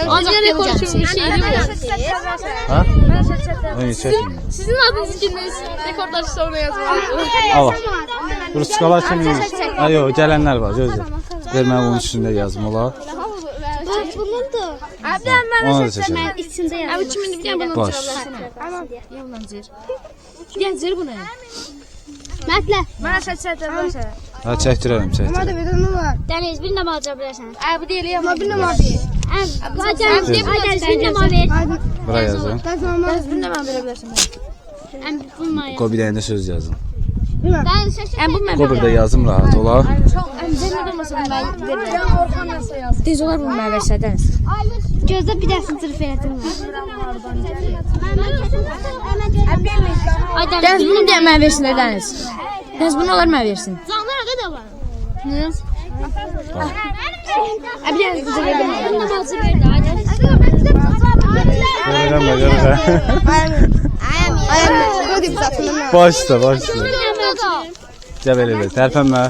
Ancaq rekord kimi bir şey değil mi? Ha? Öyle çəkmir. Sizin adınız kimdir? Rekordlar sonra yazılır. Al. Rıçqalar kimi. Ha, yox, gələnlər var, gözlə. Ver mən bunun üstündə yazım, olar. Bunundur. Abi Onu da çəkəm. içində yazılır. Abi kimindir? Bir dənə bunu Baş. Yolla zir. Gel zir bunu. Mətlə. Mənə çəkəcəm. Ha, çəkdirərəm, çəkdirərəm. Dəniz bir nə alacaq bilərsən? Bu deyil ya. Bir nə mavi. Bir nə mavi. Bura yazın. Bir nə mavi verə bilərsən. Bununla yaz. Qoy bir dənə də söz yazın. Bu mən. Qoy burada yazım rahat olar. Tez olar bunu mənə versə Dəniz. Gözdə bir dəfə zırf elədim. Dəniz bunu deyək mənə versin Dəniz. Dəniz bunu olar mənə versin. Canlara da var. Nə? Abi Dəniz bizə verdim. Namazı verdi. Başla. Gəl elə. Tərpənmə.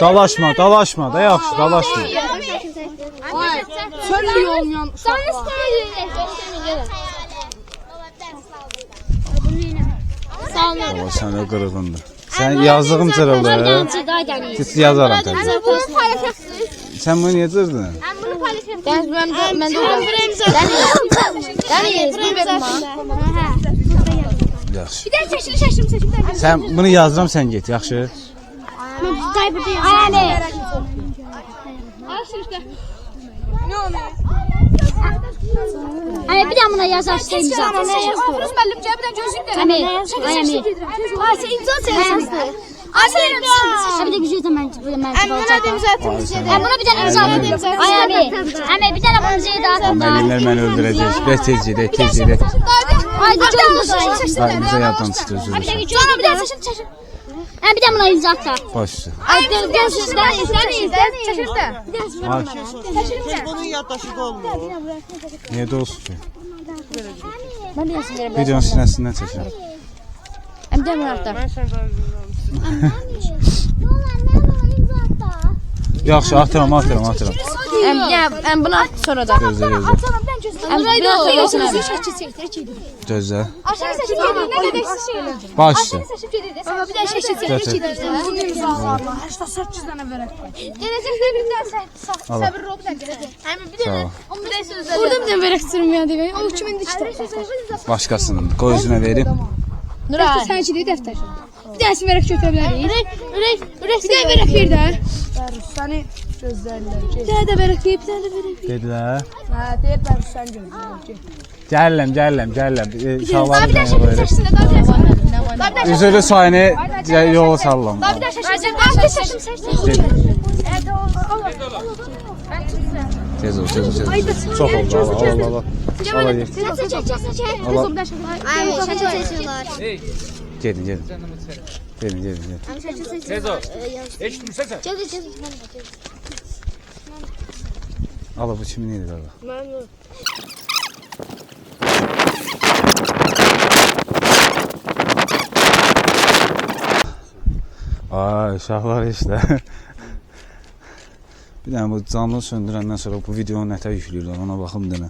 Dalaşma da yaxşı, dalaşma. Çöl olmayan uşaqlar. Sağ olun. Baba sən o qırğındır. Sən yazdığım cırıldı. Siz yazaram təbii. Sən bunu niyə cırdın? Bunu paylaşıyorum. Ben de Deniz, bunu verin bana. Yaxşı. Bir daha seçim. Sən bunu yazıram, sən get, yaxşı? Tay burada yazıyorum. Aynen. Ay bir daha buna yazarsın imza. Rus belli bir daha gözlük de. Ay imza çeksin. Abi de güzel zaman buna bir tane imza atın. Ay abi bir tane bu imzayı da atın. Müəllimlər məni öldürəcək. Və tez gedək. Ay güzel. Ay bizə yardım istəyir. Abi de güzel. Bir daha seçim. Bir de buna imza at da. Başla. Ay Deniz. Bunun yaddaşı da olmuyor. Niyə də olsun ki? Ben bir yazım verim. Videonun sinəsindən çəkirəm. Bir de bunu at da. Yaxşı, atıram. Ben bunu at sonra da. Gözlə. Gözlə. Aşağı seçim ne demek istiyorsun? Başla. Baba bir daha seçim. Sabır ol bir dakika. Sağ ol. Burada bir de bıraktırım ya diye. O kimin dişti? Başqasının. Qoy özünə verim. Nuray. Sen çiğ defter. Bir daha isim vererek götürebilir. Bir daha vererek ver de. Səni gözlərlər. Bir daha da vererek ver. Dedilər. Hə, deyir mən sən gözlərlər. Gəlirəm. Şalvarı mənə qoyuram. Üzülü sayını yola sallam. Bir daha seçim. Tez ol. Çox oldu. Al. Gedin. Tez ol. Heç dursa sən. Al bu kimin idi qala? Mənim. Ay uşaqlar işte. Bir dənə bu canlı söndürəndən sonra bu videonu nətə yükləyirlər, ona baxım denə.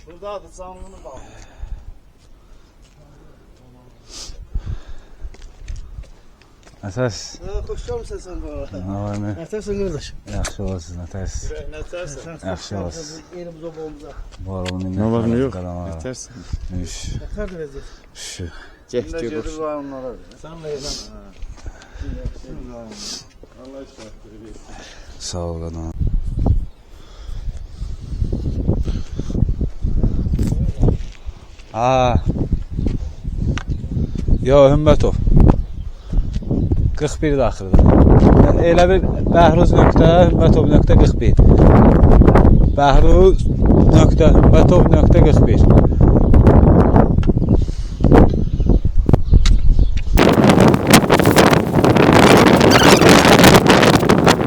Buradadır, canlını bax. Əsas. Xoşçamsan sən bu arada. Aynen. Nətərsən qardaş? Yaxşı olasın, əsas. Nətərsən? Yaxşı olasın. Elimizə bomba. Var olun. Nə var, nə yox? Nətərsən? Nətər verəcək? Şu. Getdi Gedir var onlara. Sən verirsən. Allah işlətdir. Sağ ol qadın. Yo, Hümbətov. 41 daxildə. Elə bir Bəhruz.Hümbətov.41. Bəhruz.Hümbətov.41.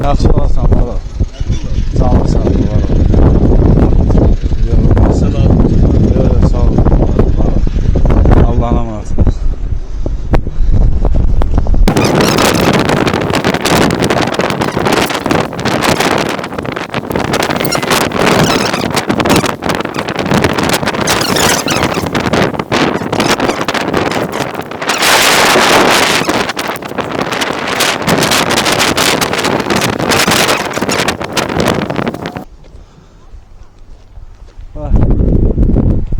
Yaxşı olasan, var ol. Sağ ol, var ol. Sağ ol. Allah'ına emanet olun.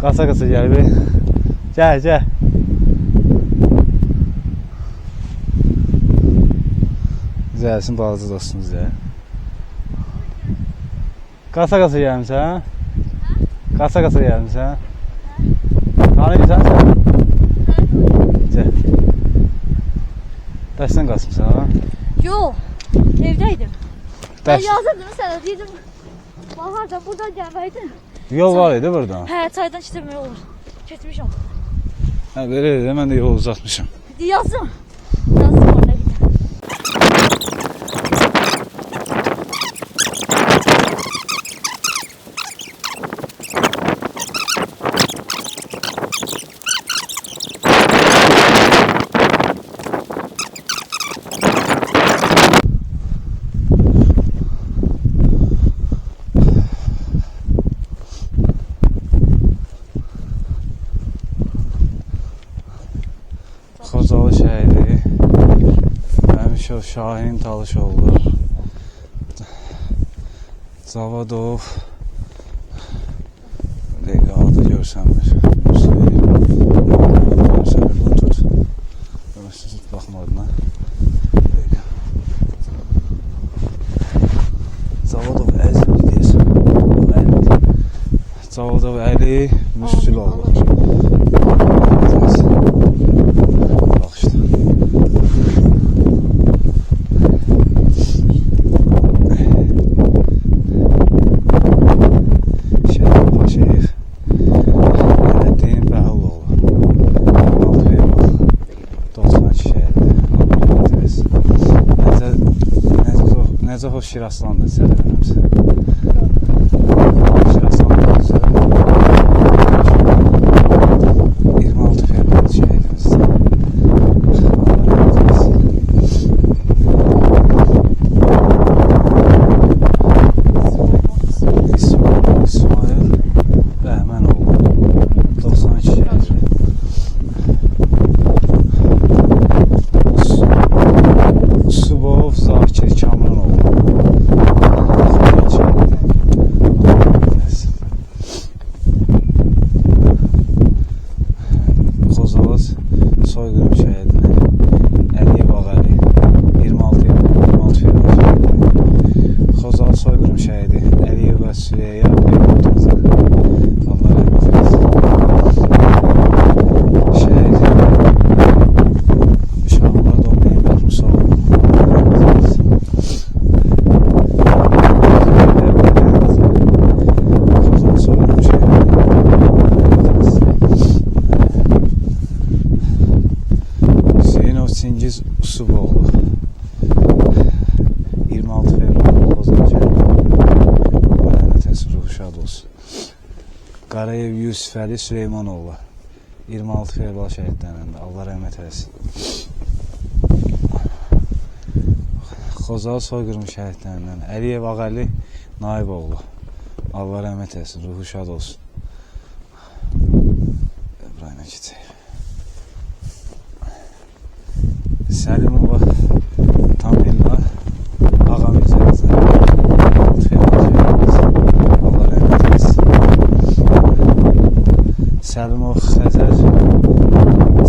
Kasa gel bir. Gel. Güzelsin bazı dostumuz ya. Kasa gelmişsən? Kasa gelmişsən? Tanıyırsan sen? Gel. Dərsdən qaçmısan, ha? Yox, evdəydim. Mən Dərs. yazırdım sənə, dedim. Baharda buradan gəlməydin. Yol var idi buradan. Hə, çaydan keçirmək olur. Keçmişəm. Hə, belə də mən də yolu uzatmışam. Yazdım. Yazdım orada bir tane. Xocalı şəhəri, Məmşov Şahin Talışoğlu, Zavadov, dəqiqə adı görsənmir. Görsənmir, bunu tut. Siz baxma adına. Zavadov Əzmi deyəsən. Zavadov Əli Müslüloğlu. Nəcəfov Şiraslandı səhərlərimizə. Şiraslandı səhərlərimizə. 26 fevral şəhidimiz. İsmail Rəhmənoğlu. 92 şəhid. Subov Zakir Kamranoğlu. Xocalı soyqırım şəhidi Əliyev Ağəli 26 fevral. Xocalı soyqırım şəhidi Əliyev və Süreyya Beymotovza. Allah rəhmət eləsin. Şəhid Şahlar Doğmayan Bəhrusov. Çingiz Usuboğlu 26 fevral Xocalı şəhidi. Rəhmət eləsin, ruhu şad olsun. Qarayev Yusifəli Süleymanoğlu 26 fevral şəhidlərində. Allah rəhmət eləsin. Xocalı soyqırım şəhidlərindən Əliyev Ağəli Naiboğlu. Allah rəhmət eləsin, ruhu şad olsun. İbrahimə keçək. Səlimova Tamilla Ağamizə Allah rəhmət eləsin. Səlimov Xəzər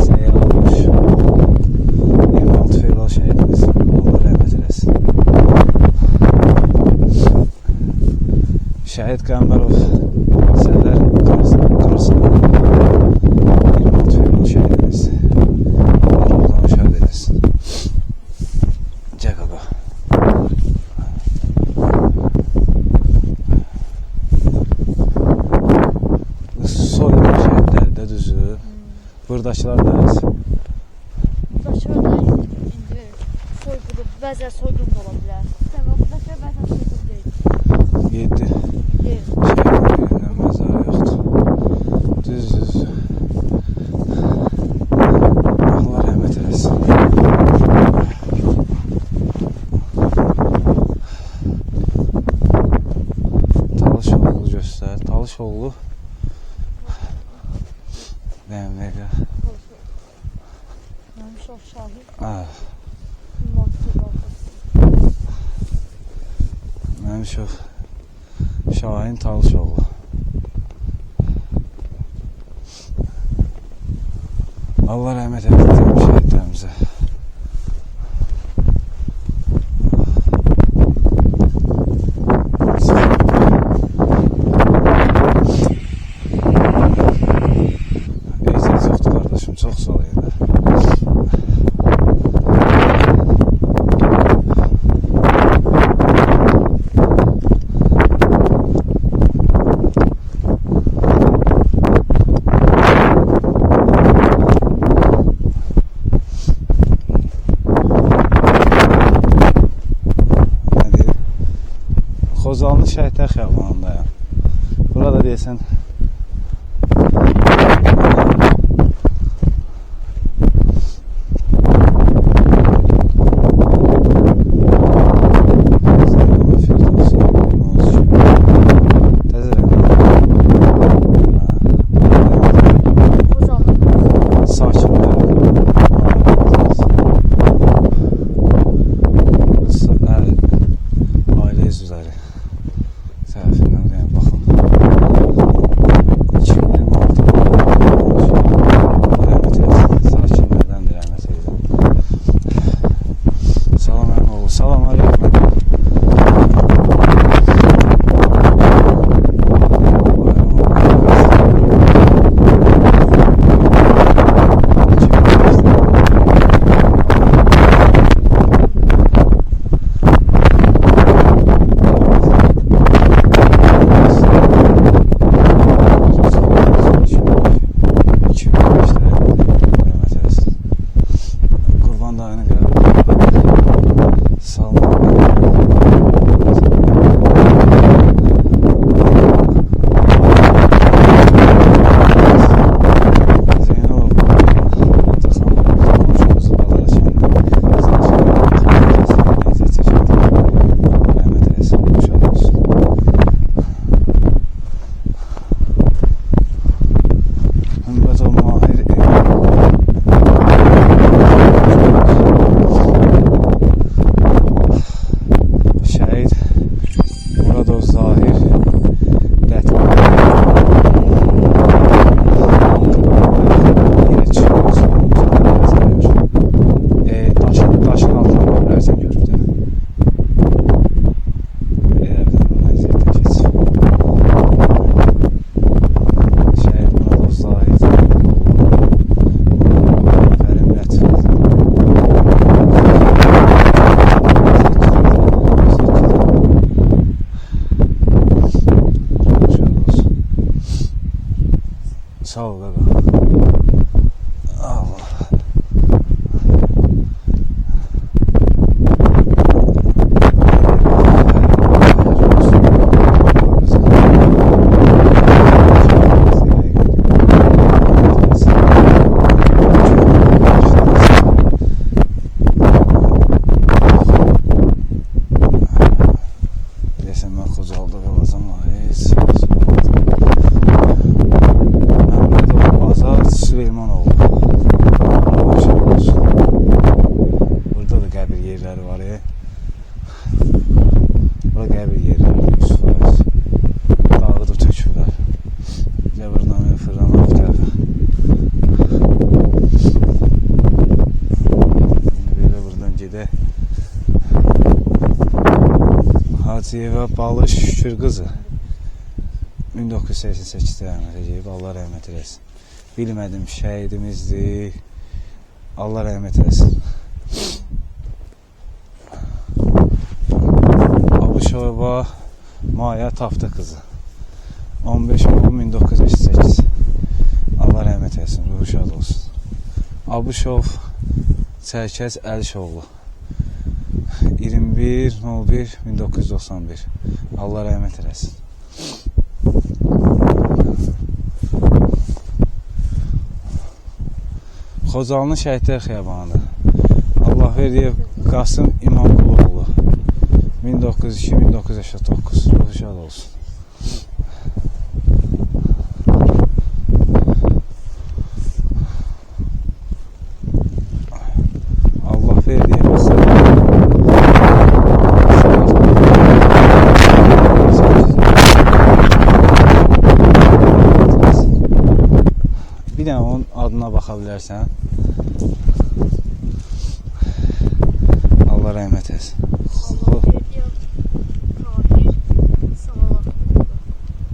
Seyramış 26 fevral şəhidimiz. Allah rəhmət eləsin. Şəhid Qəmbərov Sədər Qarasın 26 fevral şəhidimiz. Allah ruhlarını şad eləsin. Cəqaba. Soyqırım şəhidləri də düzü. Buradakılar da az. Buradakılar da indi soyqırım, bəzən soyqırım da ola bilər. Tamam, buradakılar bəzən soyqırım deyil. 7 Deyil. şəhidlərindən məzarı yoxdur. Düz. Allah rəhmət eləsin. Talışoğlu göstər. Talışoğlu dəqiqə. Məmşov Şahin. Məmşov Şahin Talışoğlu. Allah rəhmət eləsin şəhidlərimizə. Ehtiyat yoxdur qardaşım, çox sağ ol. Salman dayını qəbul. Salman sağ ol baba. Allah. Desem ben Xocalda qalacam heç. Süleymanoğlu. Burada da qəbir yerləri var. Burada qəbir yerləri 100%. Dağıdıb tökürlər. Cəbirnamə fırlanıb tərəfə. İndi belə buradan gedək. Hacıyeva Balış Şükür qızı 1988-də rəhmət edib. Allah rəhmət eləsin. Bilmədim şəhidimizdir. Allah rəhmət eləsin. Abuşova Maya Tafta qızı 15-1988. Allah rəhmət eləsin. Ruhu şad olsun. Abuşov Çərkəz Əlişoğlu 21-01-1991. Allah rəhmət eləsin. Xocalının Şəhidlər Xiyabanıdır. Allah verdiyi Qasım İmamquluoğlu 1902-1989. Ruhu şad olsun. Allah verdiyi Qasım bir dənə onun adına baxa bilərsən. Allah rəhmət etsin.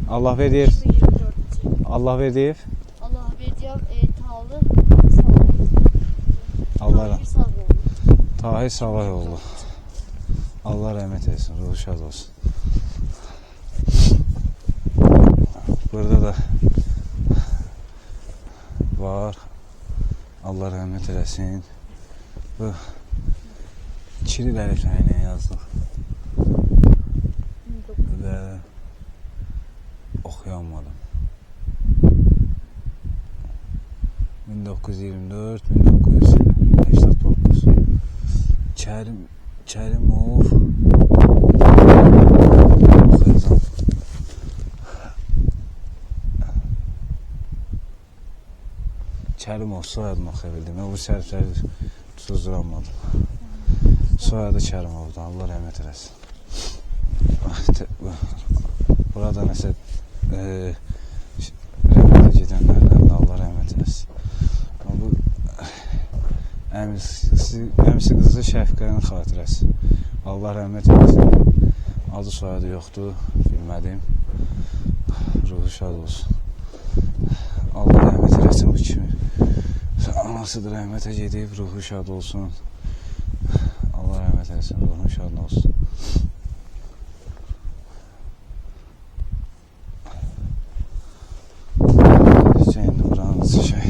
Allah verdiyev. Allah verdiyev. Allah verdiyev Talı Allah Tahir Salahoğlu. Allah rəhmət etsin. Ruhu şad olsun. Burada da var. Allah rəhmət eləsin. Bu Kiril əlifbəylə yazdıq. Və oxuyanmadım. 1924-1989 Kərimov Kərimov soyadını oxuya bildim. Bu sərfləri tuzduramadım. Soyadı Kərimov'dan. Allah rəhmət eləsin. Burada nəsə rəhmətə gedənlərdən də Allah rəhmət eləsin. Bu əmisi qızı Şəfqənin xatirəsi. Allah rəhmət eləsin. Adı soyadı yoxdur, bilmədim. Ruhu şad olsun. Allah rəhmət eləsin bu kimi. Anası da rəhmətə gedib, ruhu şad olsun. Allah rəhmət eləsin, ruhu şad olsun. İndi buranın şey.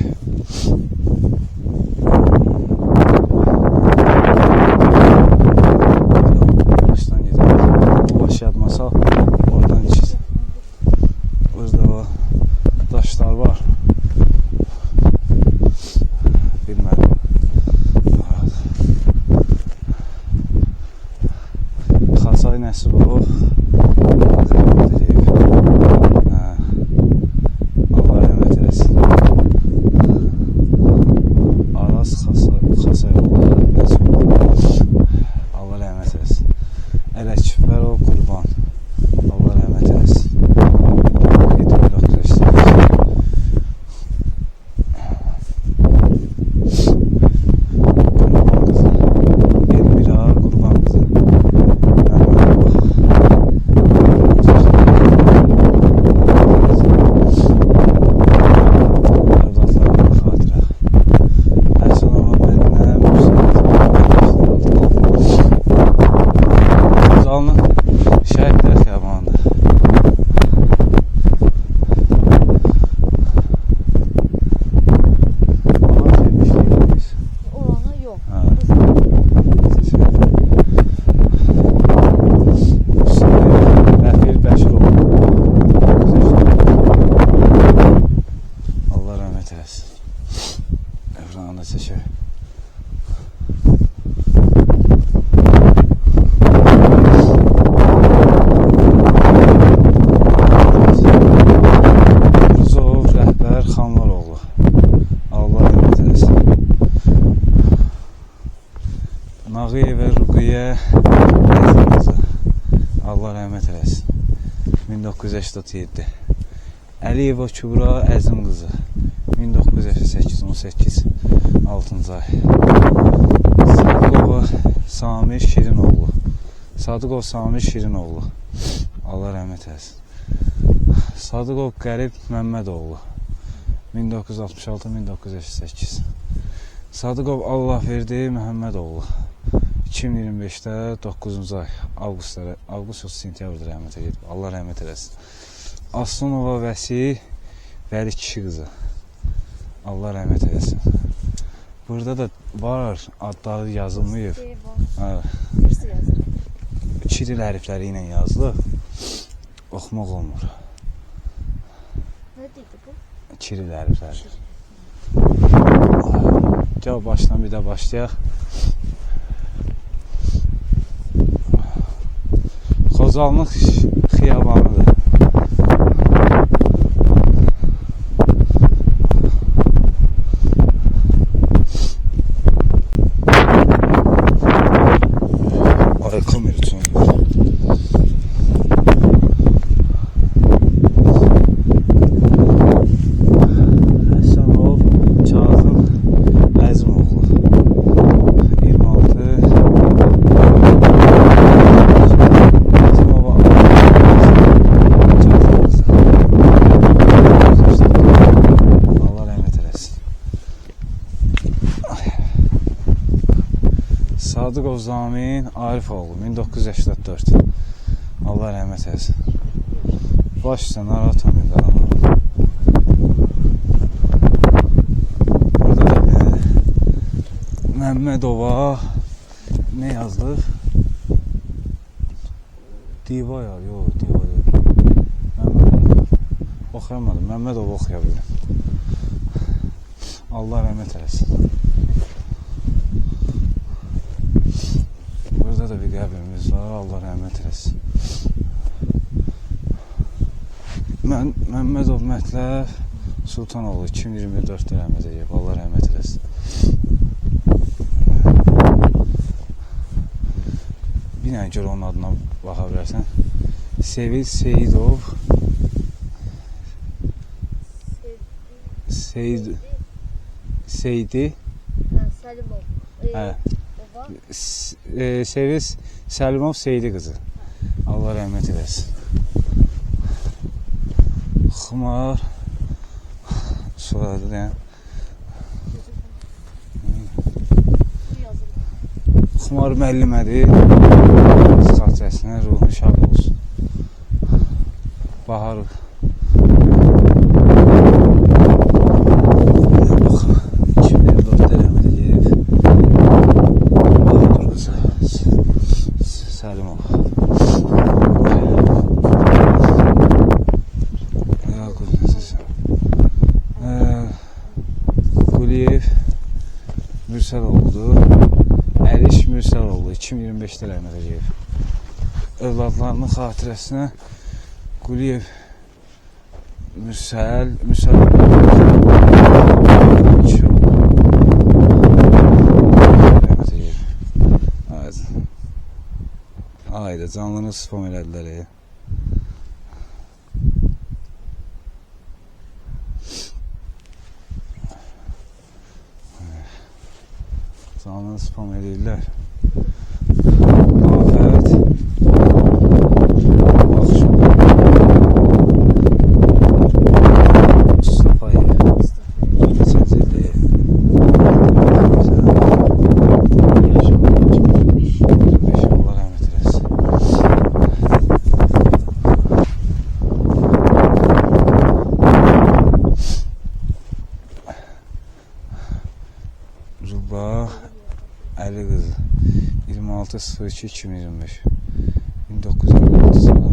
Rəfil Bəşirov. Allah rəhmət eləsin. Evrağını da çəkək. Rızov Rəhbər Xanlaroğlu. Allah rəhmət eləsin. Nağıyeva Ruqiyyə Əzizqızı. Allah rəhmət eləsin. 1987. Əliyeva Kübra Əzimqızı. 1988-18 6-cı ay. Sadıqova Samir Şirinoğlu. Sadıqov Samir Şirinoğlu. Allah rəhmət eləsin. Sadıqov Qərib Məmmədoğlu. 1966-1988. Sadıqov Allahverdi Məhəmmədoğlu. 2025-də 9-cu ay. Avqust sentyabr rəhmətə gedib. Allah rəhmət eləsin. Aslanova Vəsi Vəli kişi qızı. Allah rəhmət eləsin. Burada da var, adları yazılmayıb. Kiril hərfləri ilə yazılıb. Oxumaq olmur. Nə deyildi bu? Kiril hərfləri. Gəl başdan bir də başlayaq. Xocalınıq xiyabanıdır. Kamera üçün. Həsənov Kazım Əzimoğlu. 26 Əzimova Allah rəhmət eləsin. Sadıqov Zamin Arifoğlu 1984. Allah rəhmət eləsin. Baş üstə narahat olmayın qaranlar. Burada da Məmmədova nə yazılır? Diva ya, yox, diva yox. Oxuyamadım, Məmmədova oxuya bildim. Allah rəhmət eləsin. Burada da bir qəbrimiz var, Allah rəhmət eləsin. Məmmədov Mətləb Sultanoğlu 2024-də rəhmət edib, Allah rəhmət eləsin. Bir dənə gör onun adına baxa bilərsən. Sevil Seyidov Seyidi Səlimov. Sevil Səlimov Seyidi qızı. Allah rəhmət eləsin. Xumar soyadı deyən. Xumar müəllimədir. Statiyasına ruhun şad olsun. Bahar 2024-də rəhmət edib. Bahar qızı Səlimov. Quliyev Mürsəloğludur. Əliş Mürsəloğlu 2025-də rəhmət edib. Övladlarının xatirəsinə Quliyev Mürsəloğlu rəhmət edib. Ayda canlını spam elədilər. Canlını spam edirlər. Afət Mustafayev 23-cü ildə Allah rəhmət eləsin. Ruba Əli qızı 26.02.2025 1956 sonu.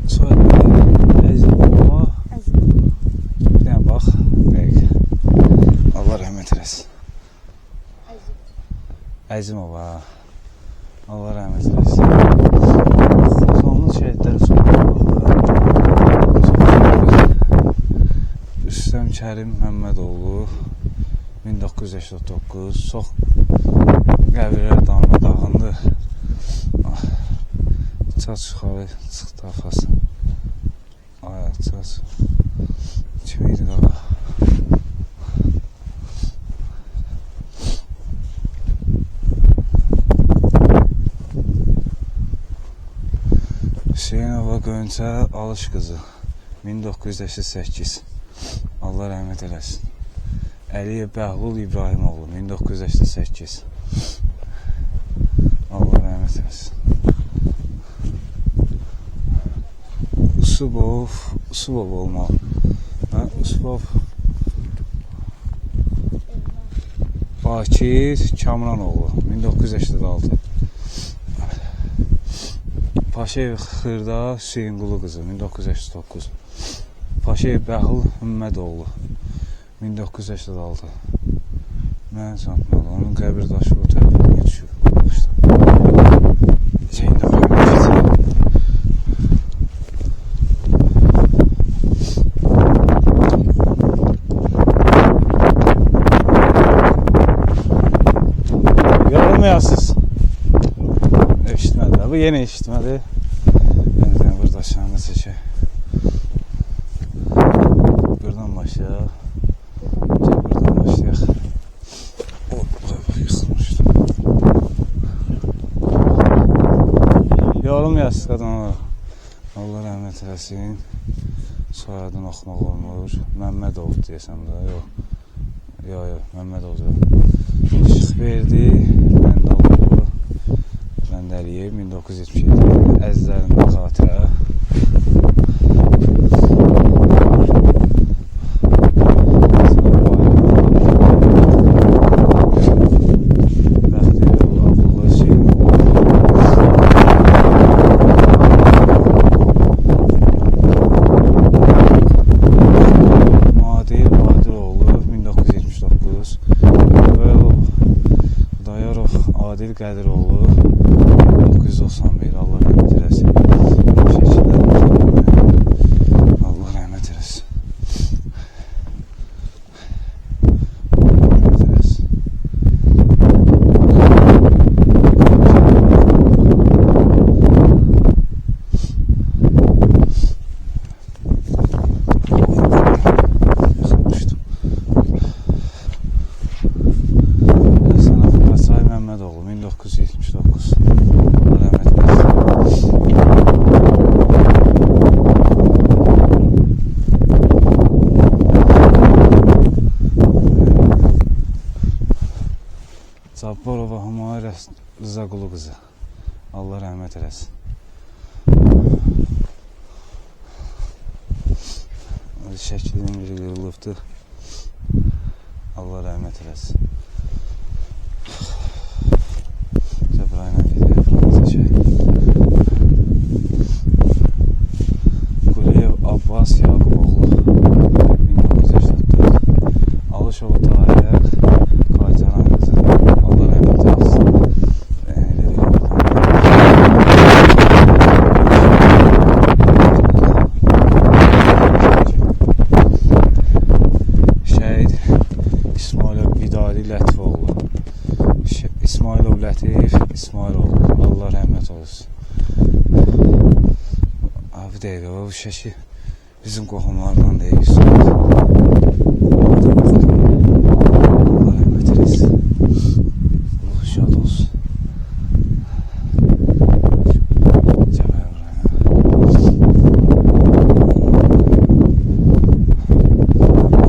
Soyadı Əzimova. Bir dənə bax. Allah rəhmət eləsin. Əzimova. Allah rəhmət eləsin. Sonlu şəhidləri Rüstəm Kərim Məmmədoğlu 1989 çox qəbirlər damla dağındı. Çaç xalı çıxdı afası. Ay, çaç. Kim idi qaqa? Hüseynova Gönçə Alış qızı 1988 Allah rəhmət eləsin. Əliyev Bəhlul İbrahimoğlu 1988 Allah rəhmət eləsin. Usubov olmalı. Usubov Bakir Kamranoğlu 1986 Paşayev Xırda Hüseynqulu qızı 1989 Paşayev Bəhlul Hümmədoğlu 1986 Mən çatmalı, onun qəbir daşı o tərəfə düşüb. Şeyində yorulmayasınız. Eşitmədi, bu yeni eşitmədi. Ben burada aşağıda çəkək. Buradan başlayaq. Buradan başlayaq. Yıxılmışdım. Yorulmayasınız qadınlar. Allah rəhmət eləsin. Soyadını oxumaq olmur. Məmmədov deyəsəm də, yox. Yox, Məmmədov deyəm. Şıxverdi, Məndaloğlu, Məndəliyev 1977 Əzizlərimdə xatirə. Adil Qədiroğlu 1991 Allah rəhmət eləsin. Allah rəhmət eləsin. Məmmədoğlu 1979 Allah rəhmət eləsin. Cabbarova Humayra Rızaqulu qızı Allah rəhmət eləsin. Şəklinin biri qırılıbdır. Allah rəhmət eləsin. Quliyev Abbas Yaquboğlu 1984 Alışova Tahir Qaycaran qızı Allah rəhmət eləsin. Şəhid İsmailov Vidadi Lətifoğlu İsmailov Lətif İsmailoğlu Allah rəhmət olsun. Abi dəqiqə, bu şəki bizim qohumlardan deyil. Allah rəhmət eləsin. Allah şad olsun.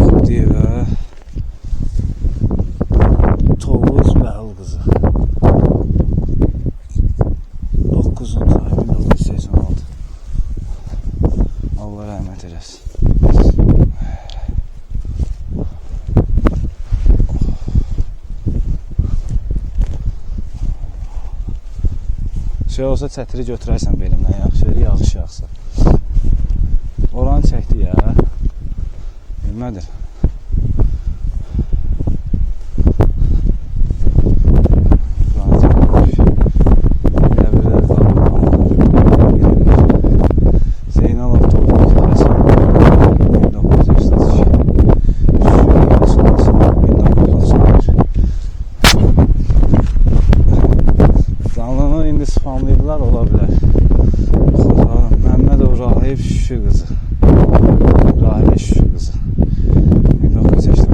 Xudiyevə Tovuz Bəhl qızı 1986 Allah rəhmət eləsin. Şey olsa çətiri götürərsən belimdən yaxşı, yağış yağsa. Oranı çəkdi ya. Bilmədir. Spamlaydılar, ola bilər. Xozalım, Məmmədov Rahib Şüşü qızı. Rahib Şüşü qızı. 1984.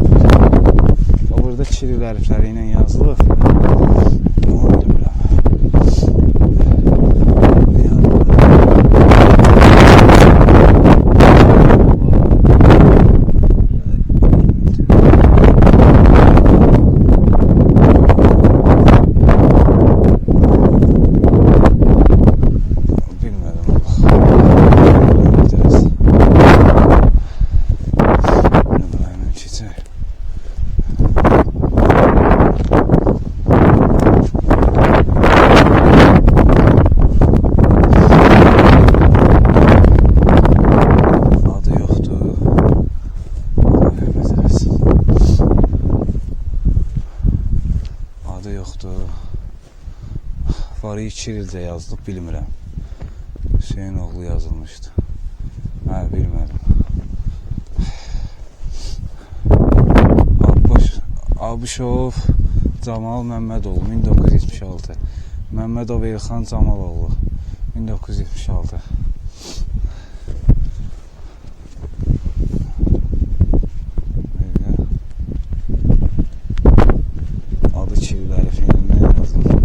Burada Kiril hərfləri ilə yazılır. Onu bilmirəm. Varı Kirilcə yazılıb, bilmirəm. Hüseyin oğlu yazılmışdı. Hə, bilmədim. Abışov Camal Məmmədoğlu 1976. Məmmədov Elxan Camaloğlu 1976. Adı Kiril hərfindən yazılır.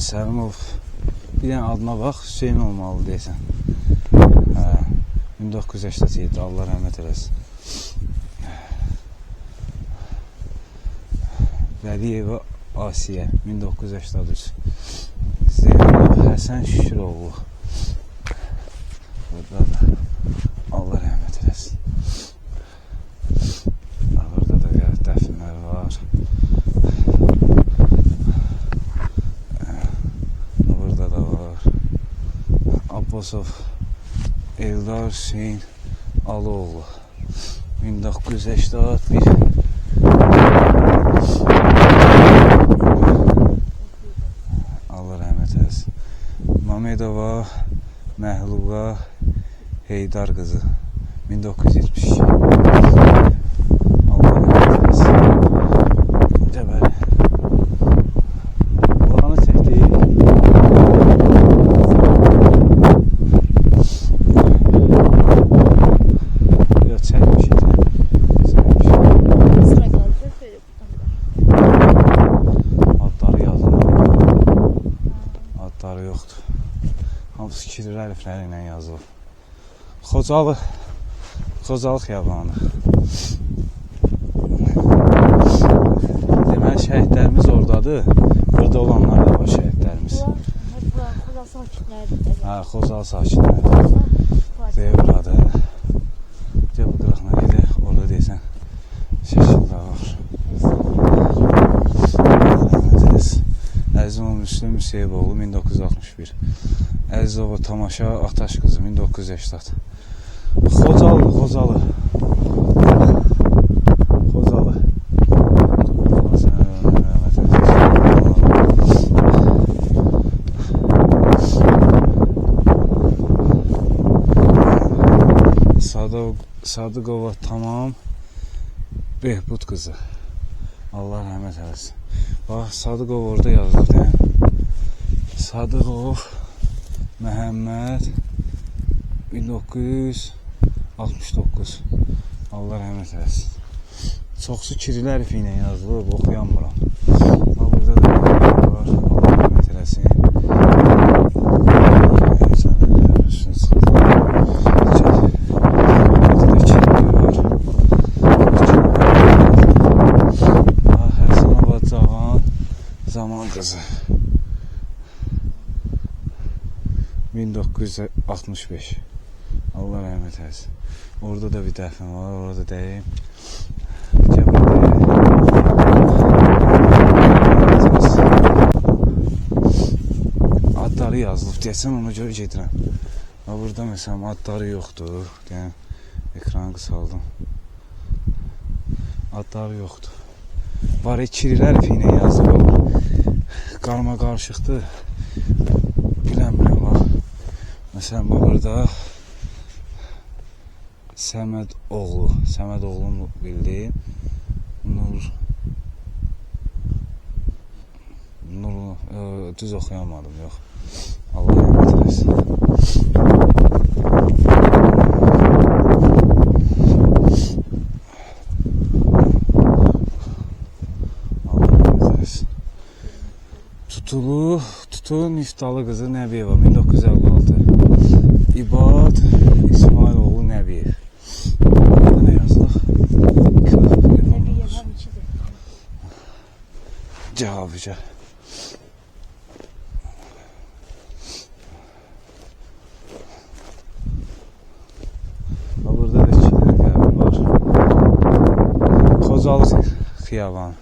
Səlimov, bir dənə adına bax, Hüseyin olmalı deyəsən. 1987, Allah rəhmət eləsin. Vəliyeva Asiyə 1983. Zeynəb Həsən Şüküroğlu. Burada da Allah rəhmət eləsin. Burada da dəfnlər var. Burada da var. Abbasov Eldar Hüseyin Aloğlu 1981. Allah rəhmət eləsin. Mamedova Məhluqa Heydar qızı 1972. Allah rəhmət eləsin. Cəbəli. Oranı çəkdik. Hamısı Kiril hərfləri ilə yazılır. Xocalı xiyabanı. Deməli, şəhidlərimiz oradadır. Burada olanlar da var şəhidlərimiz. Xocalı sakinləridir. Hə, Xocalı sakinləridir. Devradır. Gəl bu qıraqına gedək, orada deyəsən şəkildə var. Əzimov Müslüm Hüseyboğlu 1961. Əzizova Tamaşa Ataş qızı 1980. Xocalı. Sadıqova Tamam Behbud qızı. Allah rəhmət eləsin. Bax, Sadıqov orada yazılır. Sadıqov Məhəmməd 1900 69. Allah rəhmət eləsin. Çoxsu kiril hərfi ilə yazılıb, oxuyanmıram. Burada da var, Allah rəhmət eləsin. Üstünə çıxdı. Burada da kirli var. Həsənabad Zaman qızı. 1965. Allah rəhmət eləsin. Orada da bir dəfn var, orada deyim. Adları yazılıb, deyəsən ona görə gedirəm. Burada məsələn adları yoxdur. Deyəm, ekranı qısaldım. Adları yoxdur. Var, kiril hərfi ilə yazılıb. Qarma qarışıqdır. Bilənmirəm var. Məsələn, burada Səməd oğlunu bildim. Nur düz oxuyamadım, yox. Allah rəhmət eləsin. Allah rəhmət eləsin. Tutulu Niftalı qızı Nəbiyeva 1956. İbad İsmailoğlu Nəbiyev. Burada nə yazılıq? Cavabıca. Burada da 2 dənə qəbir var. Xocalı xiyabanı.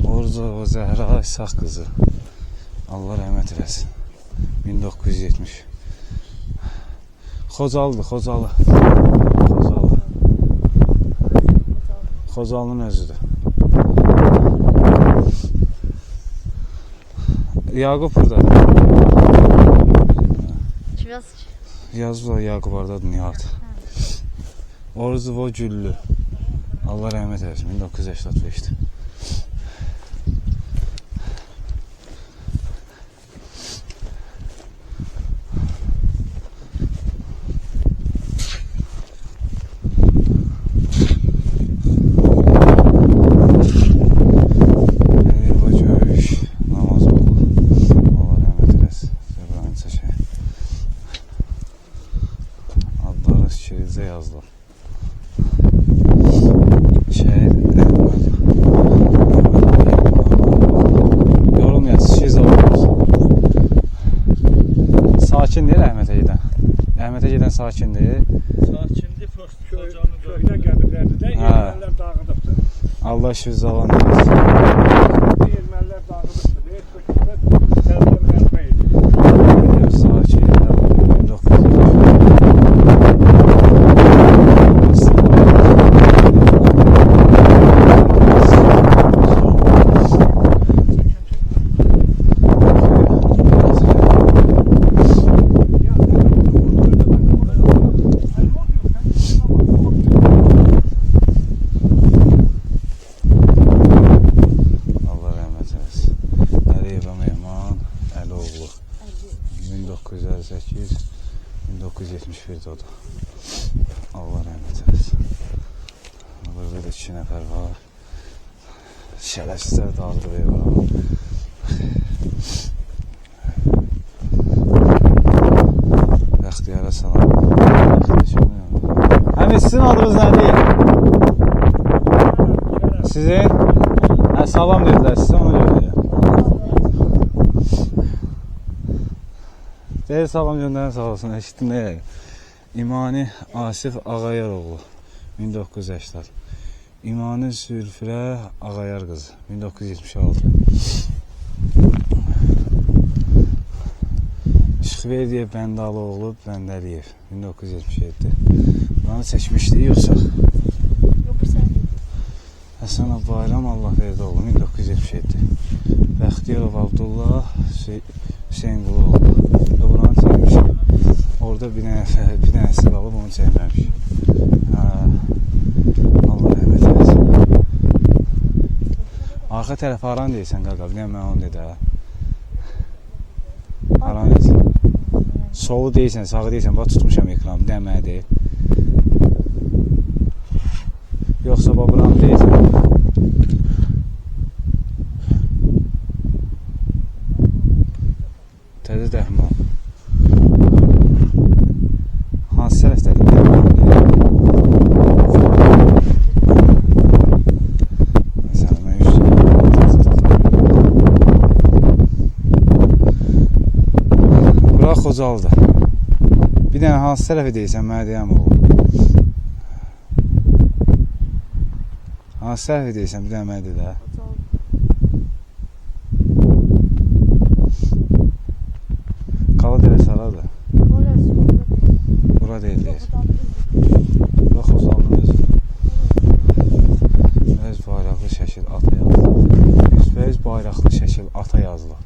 Orza Zəhra İsaq qızı. Allah rəhmət eləsin. 1970. Xocalıdır, Xocalı. Xocalının özüdür. Yaqub burada. Yazıblar Yaqub oradadır, Nihat. Orzuvo Güllü. Allah rəhmət eləsin, 1985'dir. Şehirde yazdım. Yorum yaz, şiz oluruz. Sakindir Əhmətə gedən. Əhmətə gedən sakindir. Sakindir, köhnə qəbirlərdir də, ermənilər dağıdıbdır. Allah şiz olan versin. Ermənilər dağıdıbdır, sərdən qəlbə edir. Sakin, 1900. Əloğlu 1971'de o da. Allah rəhmət eləsin. Burada da 2 nəfər var. Şərəfsizlər dağılıb ev var. Bəxtiyara salam. Həmin sizin adınız nədir? Sizin? Salam dedilər sizə, ona görə deyəm. Deyir salam göndərən sağ olsun, eşitdim nə? İmani Asif Ağayaroğlu 1980. İmani Zülfürə Ağayar qızı 1976. Şıxverdiyev Bəndaloğlu Bəndəliyev 1977. Buranı çəkmişdik yoxsa? Yox, sən. Həsən Bayram Allah verdi oğlum 1977. Bəxtiyarov Abdullah Hüseynquluoğlu. Buranı çəkmişik. Orada bir dənəsi qalıb onu çəkməmişik. Allah rəhmət eləsin. Arxa tərəf haran deyirsən qaqa? Bir dənə mən onu dedə. Haran deyirsən? Solu deyirsən, sağı deyirsən. Bax tutmuşam ekranı. Bir dənə mənə deyil. Yoxsa buranı deyirsən. Təzə dəhman. Hansı tərəfdədir? Bura Xocalıdır. Bir dənə hansı tərəfi deyirsən, mənə deyəm oğlum. Hansı tərəfi deyirsən, bir dənə mənə deyə də. Qala dərəsi haradır? Bura deyil deyir. Bura Xocalıdır özü. Öz bayraqlı şəkil ata yazılır. Öz bayraqlı şəkil ata yazılır.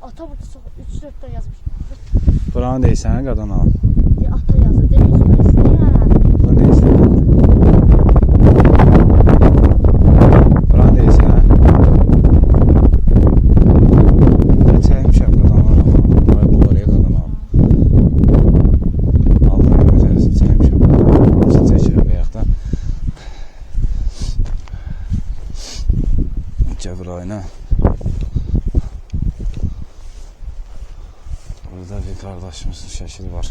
Ata burada 3-4 yazmış. Buranı deyirsən, qadan al. Ata yazır, deyir. Buranı deyirsən. Buranı deyirsən. Mən çəkmişəm qadan al. Buraya bu oraya qadan al. Allah rəhmət eləsin, çəkmişəm. Hamısını çəkirəm bayaqdan. Cəbrayına. Burada bir qardaşımızın şəkili var.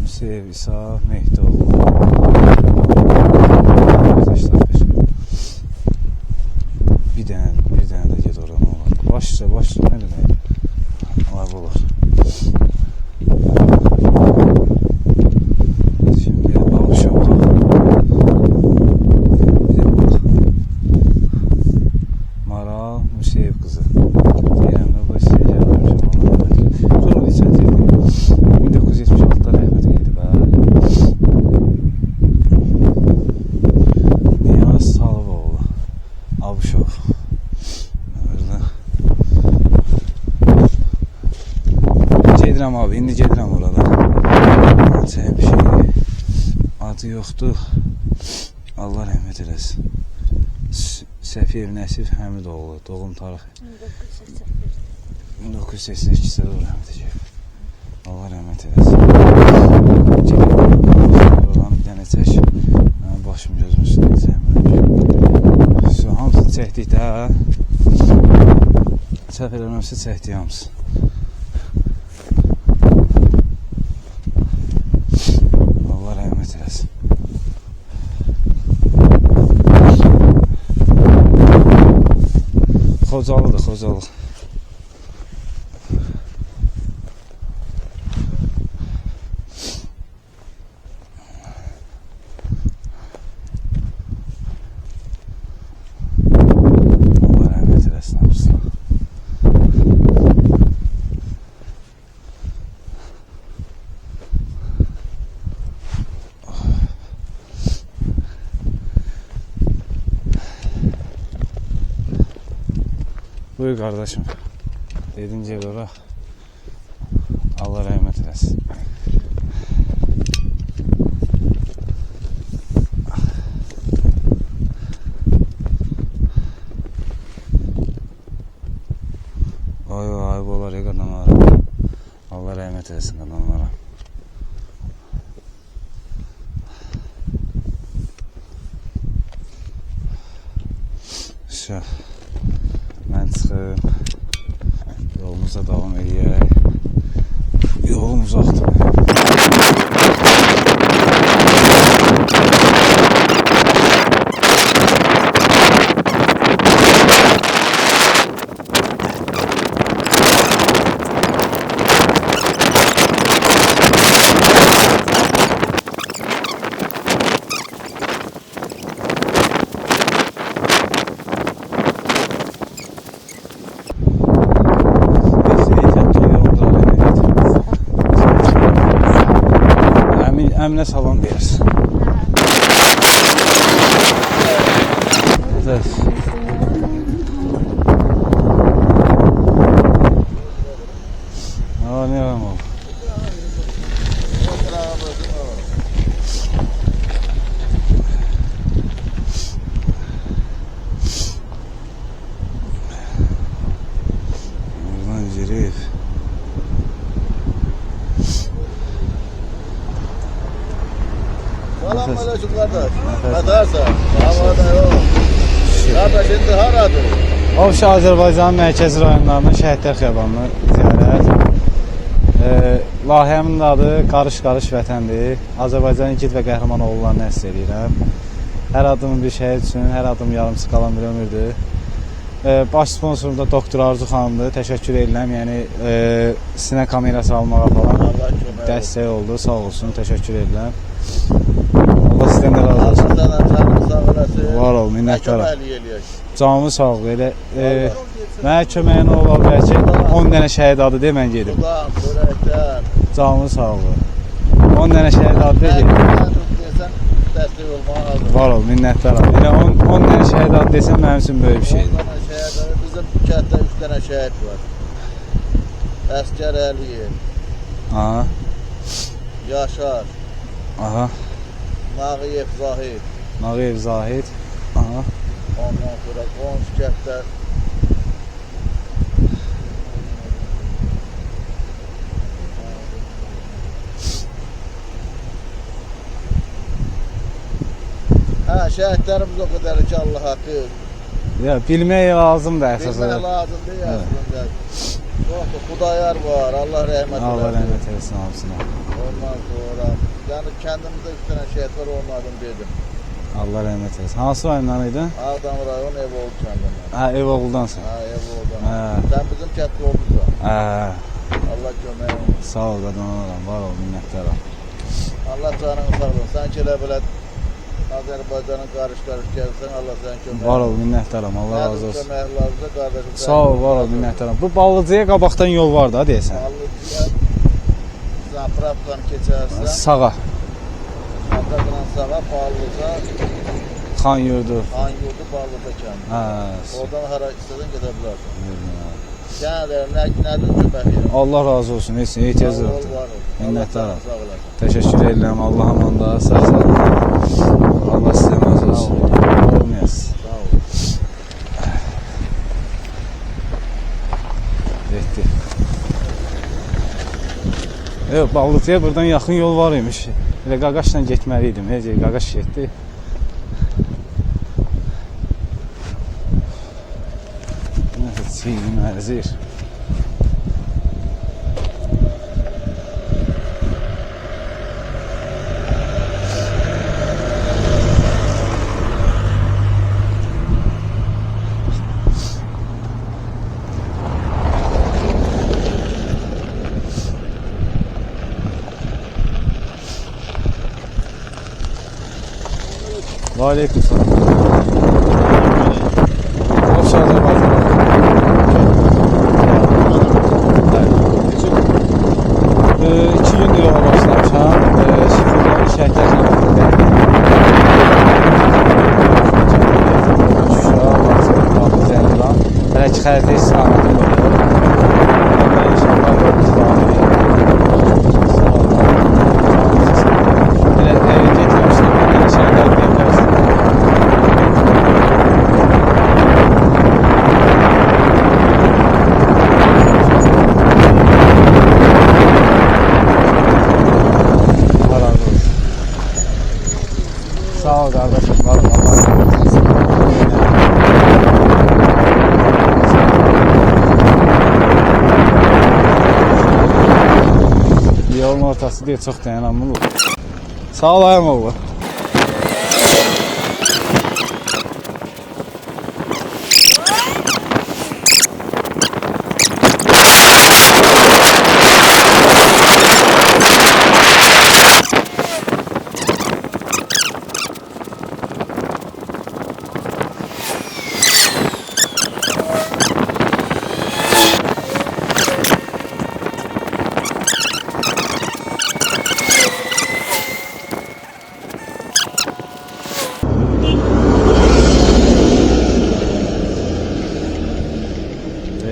Müseyev İsa Mehdoğlu. Bir dənə də ged oraya, nə olar? Başlıca, nə demək? Var bu olur. Şimdi alışa bax. Bir də bax. Maral Müseyev qızı. Deyirəm də, bu istəyə gəlmişəm. Sonra neçən deyildi? 1976-da rəhmət edib, hə? Niyaz Salıboğlu. Abuşov. Gedirəm abi, indi gedirəm orada. Çəyib bir şey. Adı yoxdur. Allah rəhmət eləsin. Səfiyev Nəsif Həmidoğlu. Doğum tarixi 1982-də doğru rəhmət edəcək. Allah rəhmət eləsin. Oranı bir dənə çək. Başım gözüm üstündə çəkməmişim. Hamısını çəkdik də. Səhv eləməmsə çəkdik hamısı. Allah rəhmət eləsin. Xocalıdır, Xocalı. Buyur kardeşim. Dedince göre Allah rahmet eylesin. Vay vay bolar ya kadınlara. Allah rahmet eylesin kadınlara. Şu. Mən çıxım, yolumuza davam edək. Yolum uzaqdır. Əminə salam deyərsən. Evet. Aa, ne var mı? Buradan girip. Selamünaleyküm kardeş. Kadarsa. Havada yok. Kardeş indi haradır? Avşa Azərbaycanın mərkəzi rayonlarının Şəhidlər Xiyabanına ziyarət. Layihəmin adı Qarış-Qarış vətəndir. Azərbaycanın igid və qəhrəman oğullarını əsr edirəm. Hər adımın bir şəhid üçün, hər adım yarımçı qalan bir ömürdür. Baş sponsorum da Doktor Arzu xanımdır. Təşəkkür edirəm. Yəni sinə kamerası almağa falan dəstək oldu. Sağ olsun, təşəkkür edirəm. Allah sizdən də razı olsun. Var ol, minnətdaram. Canımı sağ ol. Mənə köməyin olar bəlkə 10 dənə şəhid adı de, mən gedim. Canımı sağ ol. 10 dənə şəhid adı de, gedim. Var ol, minnətdaram. Elə 10 dənə şəhid adı desən mənim üçün böyük bir şeydir. Bizim kənddə 3 dənə şəhid var. Əskər Əliyev. Aha. Yaşar. Aha. Nağıyev Zahid. Nağıyev Zahid. Aha. Ondan sonra qonşu kənddə şəhidlərimiz o qədər ki, Allah haqqı. Ya, bilmək lazımdır əsasən. Bilmək lazımdır əslində. Yoxdur, Xudayar var, Allah rəhmət eləsin. Allah rəhmət eləsin hamısına. Ondan sonra, yəni kəndimizdə 3 dənə şəhid var, onlardan dedim. Allah rəhmət eləsin. Hansı rayondan idin? Ağdam rayon Evoğlu kəndindən. Hə, Evoğludansan. Hə, Evoğludan. Sən bizim kənddə olmuşsan. Allah kömək olsun. Sağ ol, qadan olaram, var ol, minnətdaram. Allah canını sağ olun. Sən ki elə belə Azərbaycanın qarış-qarış gəlsən, Allah sən kömək. Var ol, minnətdaram, Allah razı olsun. Kömək lazımdır, qardaşım. Sağ ol, var ol, minnətdaram. Bu Ballıcıya qabaqdan yol var da, deyəsən. Ballıcıya Zapravdan keçərsən. Sağa. Zapravdan sağa, Ballıca. Xan yurdu. Xan yurdu, Ballıca kəndi. Oradan hara istəsən gedə bilərsən. Nədir kömək? Allah razı olsun, heç ehtiyac yoxdur. Minnətdaram. Sağ olasın. Təşəkkür edirəm, Allah amanda, sağ olun. Allah sizə razı olsun. Olmayasın. Sağ olun. Getdi. Yox, Ballıcıya buradan yaxın yol var imiş. Elə Qaqaşla getməli idim. Qaqaş getdi. Çiğnim ərzir. Aleyküm selam. Hoş Azərbaycan. İki gündür yola başlamışam. Şifrəli şəhidlər xidmətində. Şuşa, Laçın, Zəngilan. Hələ ki xəritə istiqamətində olur. İnşallah yolumuz davam edir. Sağ olun. Belə getməmişdim. Belə şəhidlər deyirlərsə. Sağ ol kardeşim, var ol, Allah razı olsun. Yolun ortası diye çok dayanamlı olur. Sağ ol Ayamoğlu.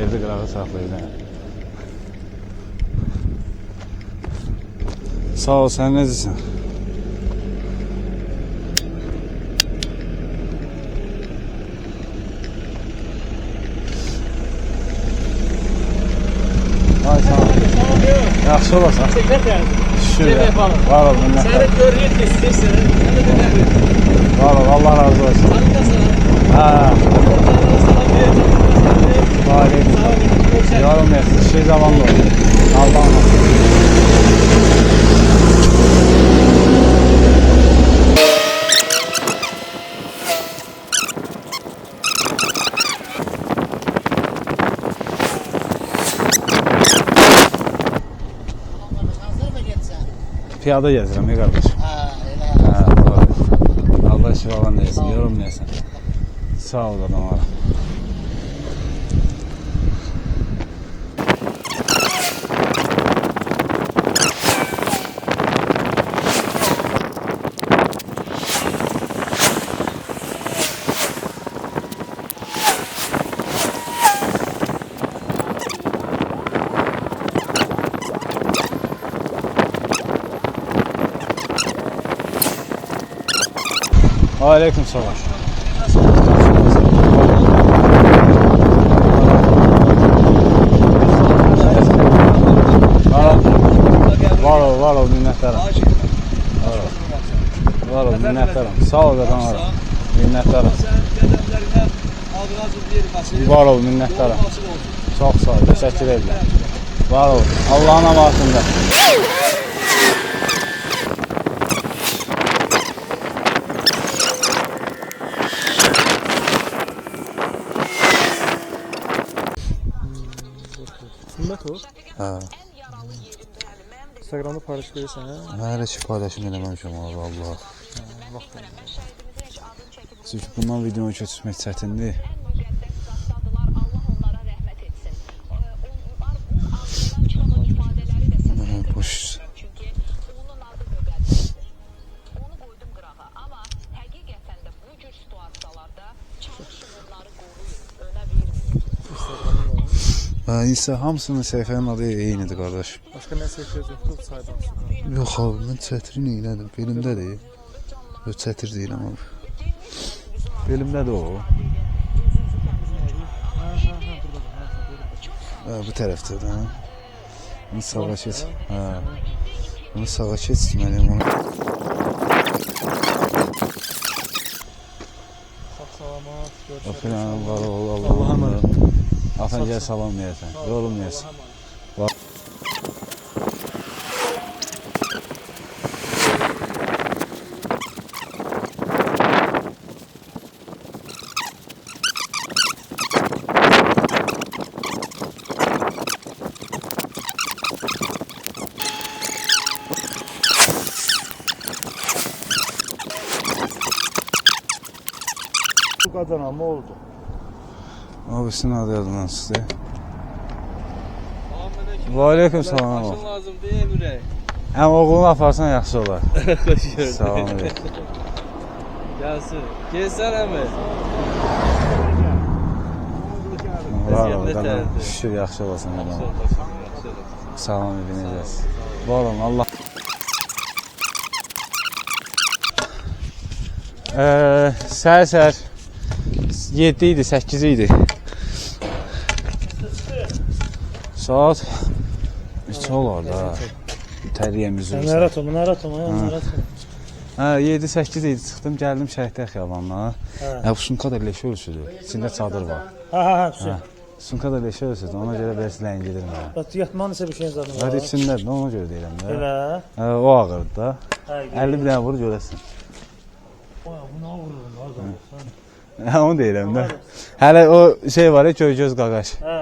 girdi qırağı saxlayır. Sağ ol, sən necəsən? Ay sağ ol. Yaxşı olasan. Şükür. Var ol, minnətlər. Səni görürük ki, istəyirsən. Səni də nə bilir. Var ol, Allah razı olsun. Səni da sana. Ha. Salam verəcəm. Vay. Yorum etsin. Şey zamanlı oldu. Allah'ım. Piyada gezirəm, qardaş. Ha, doğru. Allah şifalan deyilsin, yorum neyəsən. Sağ ol adamlara. Aleyküm selam. Var ol minnətlərim. Var ol minnətlərim. Sağ ol adamlar. Minnətlərim. Var ol minnətlərim. Çox sağ ol. Təşəkkür edirəm. Var ol. Allah'ın amasında. Himmet o. Ha. Instagramda paylaşırsan ha? Hələ ki paylaşım eləməmişəm abi, Allah. Çünki bundan videonu keçirmək çətindir. Boş. İnsə hamısının səhifənin adı eynidir qardaş. Başqa nə səhifəsi yoxdur saydan sonra? Yox abi, mən çətirin eylədim. Belimdədir. Yox, çətir deyiləm abi. Belimdədir o. Bu tərəfdədir, hə? Bunu sağa keç. Hə. Bunu sağa keç, deməliyəm onu. Salamat, görüşürüz. Aferin, var ol, Allah'a emanet. Afəncəyə salam deyəsən, yolum deyəsən. Bu kadar ama oldu. Abisinin adı yadından sizde. Aleyküm salam abi. Maşın lazım değil ürək. Həm oğlunu aparsan yaxşı olar. Xoş gördük. Salam ürək. Gəlsin. Gəlsən əmi. Var ol, qadam. Şükür yaxşı olasın qadam. Salam edinəcəz. Var olun, Allah. Səhər 7 idi, 8 idi. Saat 3 olar da. Təriyəmiz olsun. Narahat olma. Hə, 7-8 idi, çıxdım, gəldim Şəhidlər xiyabanına. Bu sumka da leşə ölçüdür. İçində çadır var. Ha. Sumka da leşə ölçüdür, ona görə bəs ləngidir mənə. Bak yatmanın isə bir şeyin zadı var. Hadi içindədir, ona görə deyirəm də. Elə. Hə, o ağırdır da. 50 bir dənə vur görəsən. Buna vururum. Hə, onu deyirəm də. Hələ o şey var ya, göy-göz qaqaş. Hə.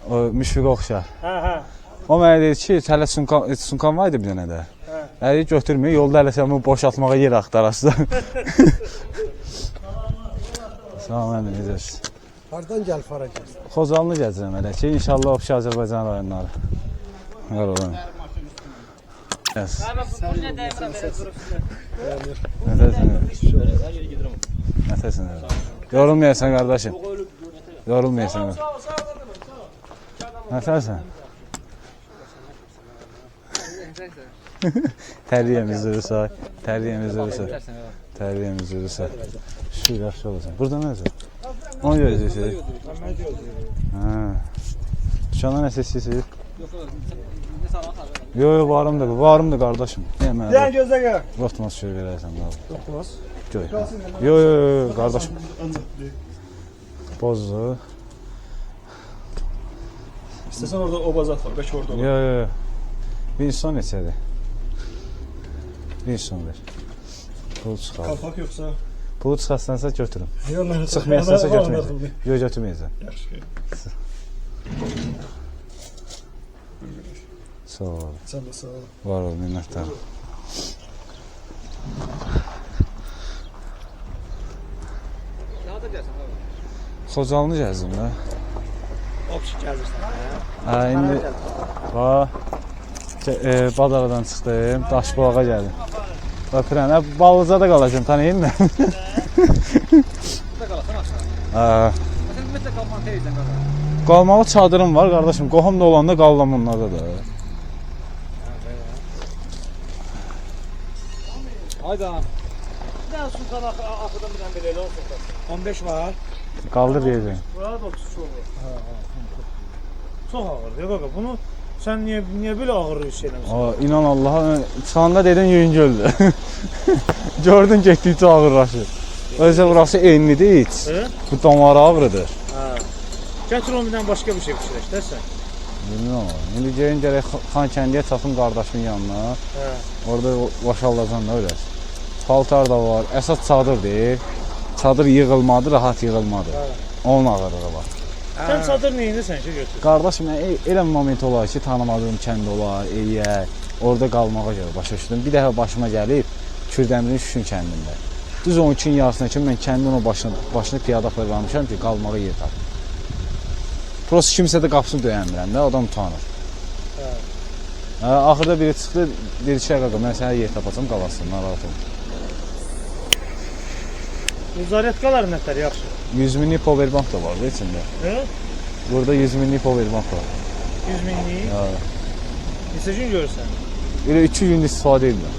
O müşfiqə oxşar. Hə. O mənə deyir ki, hələ sunkan var idi bir dənə də. Hələ götürmür, yolda hələ sən bunu boşaltmağa yer axtarasın. Sağ ol, əmin edərsiniz. Hardan gəl fara gəl? Xocalını gəzirəm hələ ki, inşallah Opşi Azərbaycan rayonları. Var olun. Nətəsin? Yorulmayasan qardaşım. Yorulmayasan. Nəsəlsən? Təriyemiz durursa, təriyemiz durursa. Şu yaxşı olursan. Burada nədir? Onu görəcəksiniz. Dükana nəsə istəyirsiniz? Yox, varımdır qardaşım. Dən gözlə gəl. Rotmas şöyle verərsən. Rotmas. Yox, qardaşım. Bozdu. İstəsən orada obazat var, bəlkə orada olur. Yox. Bir son neçədir? Bir son ver. Pul çıxar. Qalpaq yoxsa? Pulu çıxarsansa götürün. Yox, mən Çıxmayarsansa götürməyəcəm. Yox, götürməyəcəm. Yaxşı. Sağ ol. Sən də sağ ol. Var ol, minnətdarım. Xocalını gəzdim də. Opşik gəzirsən. İndi Badağadan çıxdım, Daşbulağa gəldim. Öpürəm, Balıca da qalacam, tanıyın mı? Burada qalasan aşağı. Sən ümumiyyətlə qalmanı teyirsən qardaş. Qalmalı çadırım var, qardaşım. Qohum da olanda qalıram onlarda da. Hayda. Bir dənə sultan axıdan bir dənə belə elə olsun. 15 var. Qaldır deyəcəm. Burada da 30 olur. Çox ağırdır. Yox, bunu sən niyə belə ağır iş eləmirsən? İnan Allaha, çıxanda dedin yüngüldür. Gördün getdikcə ağırlaşır. Özə burası enlidir heç. Bu damarı ağrıdır. Gətir onu birdən başqa bir şey pişirək, dəsən? Bilmirəm. İndi gəlin gərək Xankəndiyə çatım qardaşımın yanına. Orada vaşaldacan da öyrəs. Paltar da var. Əsas çadırdır. Çadır yığılmadı, rahat yığılmadı. Onun ağırlığı var. Sən çadır neyindirsən ki götür? Qardaşım, elə moment olar ki, tanımadığım kənd olar, eyə, orada qalmağa görə başa düşdüm. Bir dəfə başıma gəlib, Kürdəmirin Şüşün kəndində. Düz 12-nin yarısına kimi mən kəndin o başını piyada fırlamışam ki, qalmağa yer tapım. Prost kimsə də qapısını döyənmirəm də, adam utanır. Axırda biri çıxdı, dedi ki, qaqa, mən sənə yer tapacam, qalasın, narahat olun. Bu zaryatkalar nətər yaxşı? 100 minlik powerbank da var içində. Burada 100 minlik powerbank var. 100 minlik? Neçə gün görürsən? Elə 2 gün istifadə edirəm.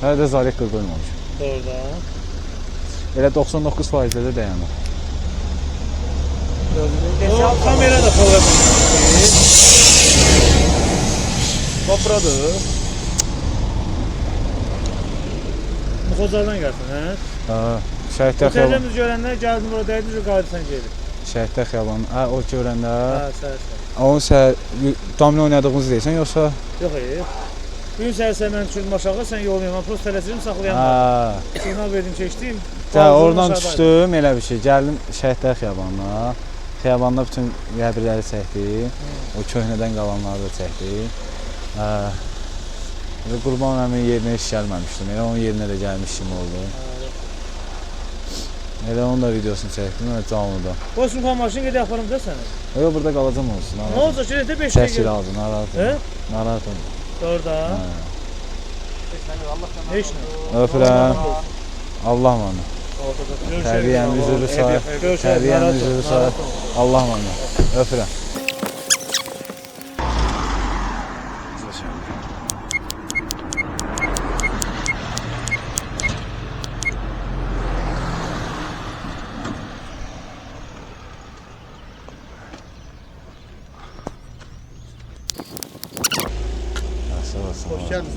Hələ də zaryat qoymamışım. Doğruda. Elə 99%-də də dayanır. O kamera da powerbank. Topradır. Xocadan gəlsin, hə? Şəhidlər xiyabanı. Otəlimiz görəndə gəldin bura dəydin, qayıdırsan gedib. Şəhidlər xiyabanı. O görəndə. Səhər. Onun səhər damla oynadığımızı deyirsən, yoxsa? Yox, bugün səhər mən düşürdüm aşağı, sən yol yeməm, prost tələsirim, saxlayanlar. Signal verdim, keçdim. Oradan düşdüm, elə bir şey. Gəldim Şəhidlər xiyabanına. Xiyabanda bütün qəbirləri çəkdim. O köhnədən qalanları da çəkdim. Qurban əmin yerinə heç gəlməmişdim. Elə onun yerinə də gəlmişim oldu. Elə onun da videosunu çəkdim, canlıda. Qoysun qan maşını gedək aparım da səni? Yox, burada qalacam olsun. Nə olacaq ki, də 5 dəqiqə? Çəkil aldı, narahat olun. Narahat olun. Orada. Heç nə. Öpürəm. Allah mənə. Təriyyəm üzülü sağ. Təriyyəm üzülü sağ. Allah mənə. Öpürəm.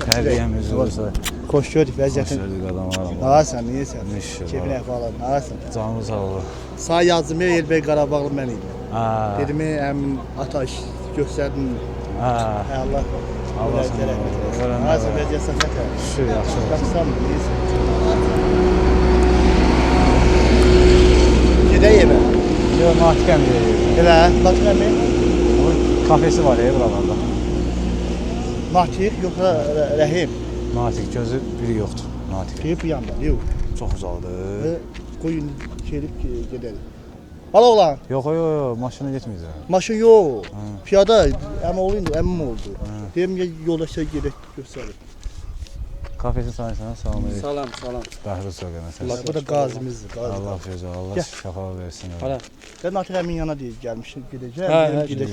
Təriyyəm üzülü sağ. Xoş gördük vəziyyətin. Xoş gördük adamlarım. Nasılsın, neyəsən? Mişdir. Keyfin əhvalat, nasılsın? Canlı sağ olun. Sağ yazdım, Elbəy Qarabağlı mən idim. Dedim, Ataş göstərdin. Allah. Allah sənə rəhmət eləsin. Nasılsın, vəziyyətsən nətər? Şükür, yaxşı olsun. Yaxşısan mı, neyəsən? Gedək evə. Yox, Natiqəm deyir. Elə, Natiq əmi? Kafesi var buralarda. Natiq, yoxsa Rəhim? Natiq, gözü biri yoxdur. Natiq. Biri bu yanda, yox. Çox uzaqdır. Qoyun gelib gedərik. Hala oğlan. Yox, maşına getməyəcəm. Maşın yox. Piyada, əmim oldu. Deyim ki, yoldaşa gedək göstərir. Kafesin sayısına salam edir. Salam. Bəhruz Söqənə səs. Bu da qazimizdir. Allah gözə, Allah şəfa versin. Ben Natiq əmin yana deyir, gəlmişim, gedəcəm. Gedək.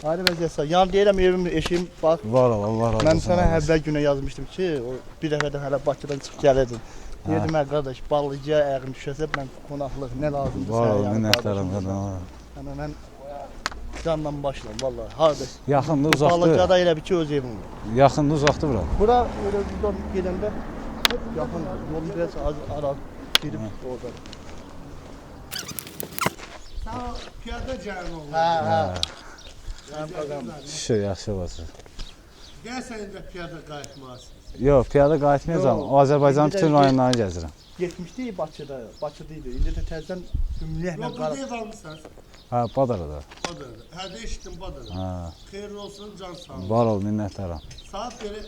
Hadi vəziyyətsə. Yəni deyirəm evim, eşim, bax. Var ol, var ol. Mən sənə əvvəl günə yazmışdım ki, o bir dəfədən hələ Bakıdan çıxıb gəlirdin. Dedim qardaş, Ballıca ayağım düşəsə mən qonaqlıq nə lazımdır Var ol, minnətdaram qadın. Yəni mən canla başlam vallahi. Harda? Yaxındır, uzaqdır. Ballıcada elə bir ki öz evim var. Yaxındır, uzaqdır bura. Bura elə buradan gedəndə yaxın yolun biraz ara girib orada. Sağ piyada gəlin oğlum. Hə. Şişə, yaxşı olacaq. Gəl sən də piyada qayıtmazsın. Yox, piyada qayıtmayacağam. Azərbaycanın bütün rayonlarını gəzirəm. Getmişdi Bakıda, Bakıda idi. İndi də təzədən ümumiyyətlə Yox, burada ev almışsan. Hə, Badarada. Badarada. Hə, də eşitdim Badarada. Hə. Xeyirli olsun, can sağ ol. Var ol, minnətdaram. Saat belə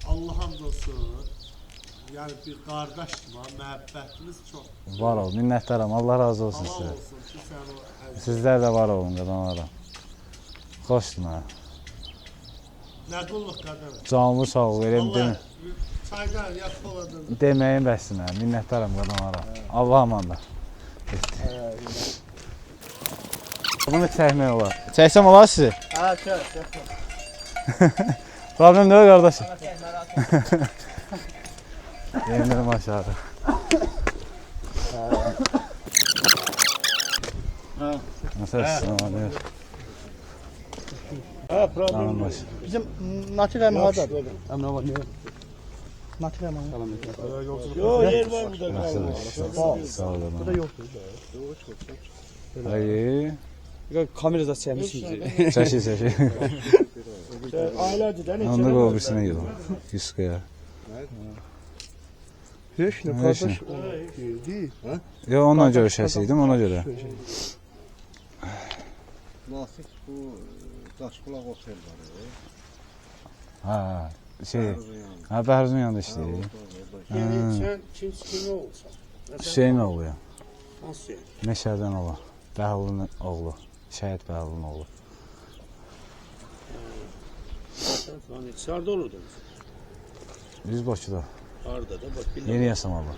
Allah hamd olsun. Yəni bir qardaş kimi, məhəbbətiniz çox. Var ol, minnətdaram. Allah razı olsun Halal sizə. olsun ki, sən o əziz. Sizlər də var olun qadınlara. Xoşdur mənə. Nə qulluq qadın. Canlı sağ ol, verəm Vallahi çaydan yaxşı oladın. deməyin bəsdir mənə. Minnətdaram qadınlara. Allah amanda. Bunu çəkmək olar. Çəksəm olar sizi? Hə, çək. Problem nə qardaşım? Yendirim aşağı. Nasılsın? Hə, problem yox. Bizim Natir əmi hardadır? Əmrə var, niyə? Natir əmi. Yox, yer var burada. Sağ olun. Burada yoxdur. Hayır. Kamerada çəkmişsiniz. Çəkil. Ailədir də, Onda qoy birisine gidelim. Yüzkaya. Heç nə, qardaş. Ya onunla görüşəsiydim, ona görə. Nasip bu Daşqulaq otel var. Ha, Bəhruzun yanında işləyir. Sən kim olsan? Hüseyin oğlu ya. Nasıl? Meşədən oğlu. Bəhlulun oğlu. Şəhid Bəhlulun oğlu. Sarda olurdun. Biz Bakıda. Harda da bak bir Yeni Yasamalı.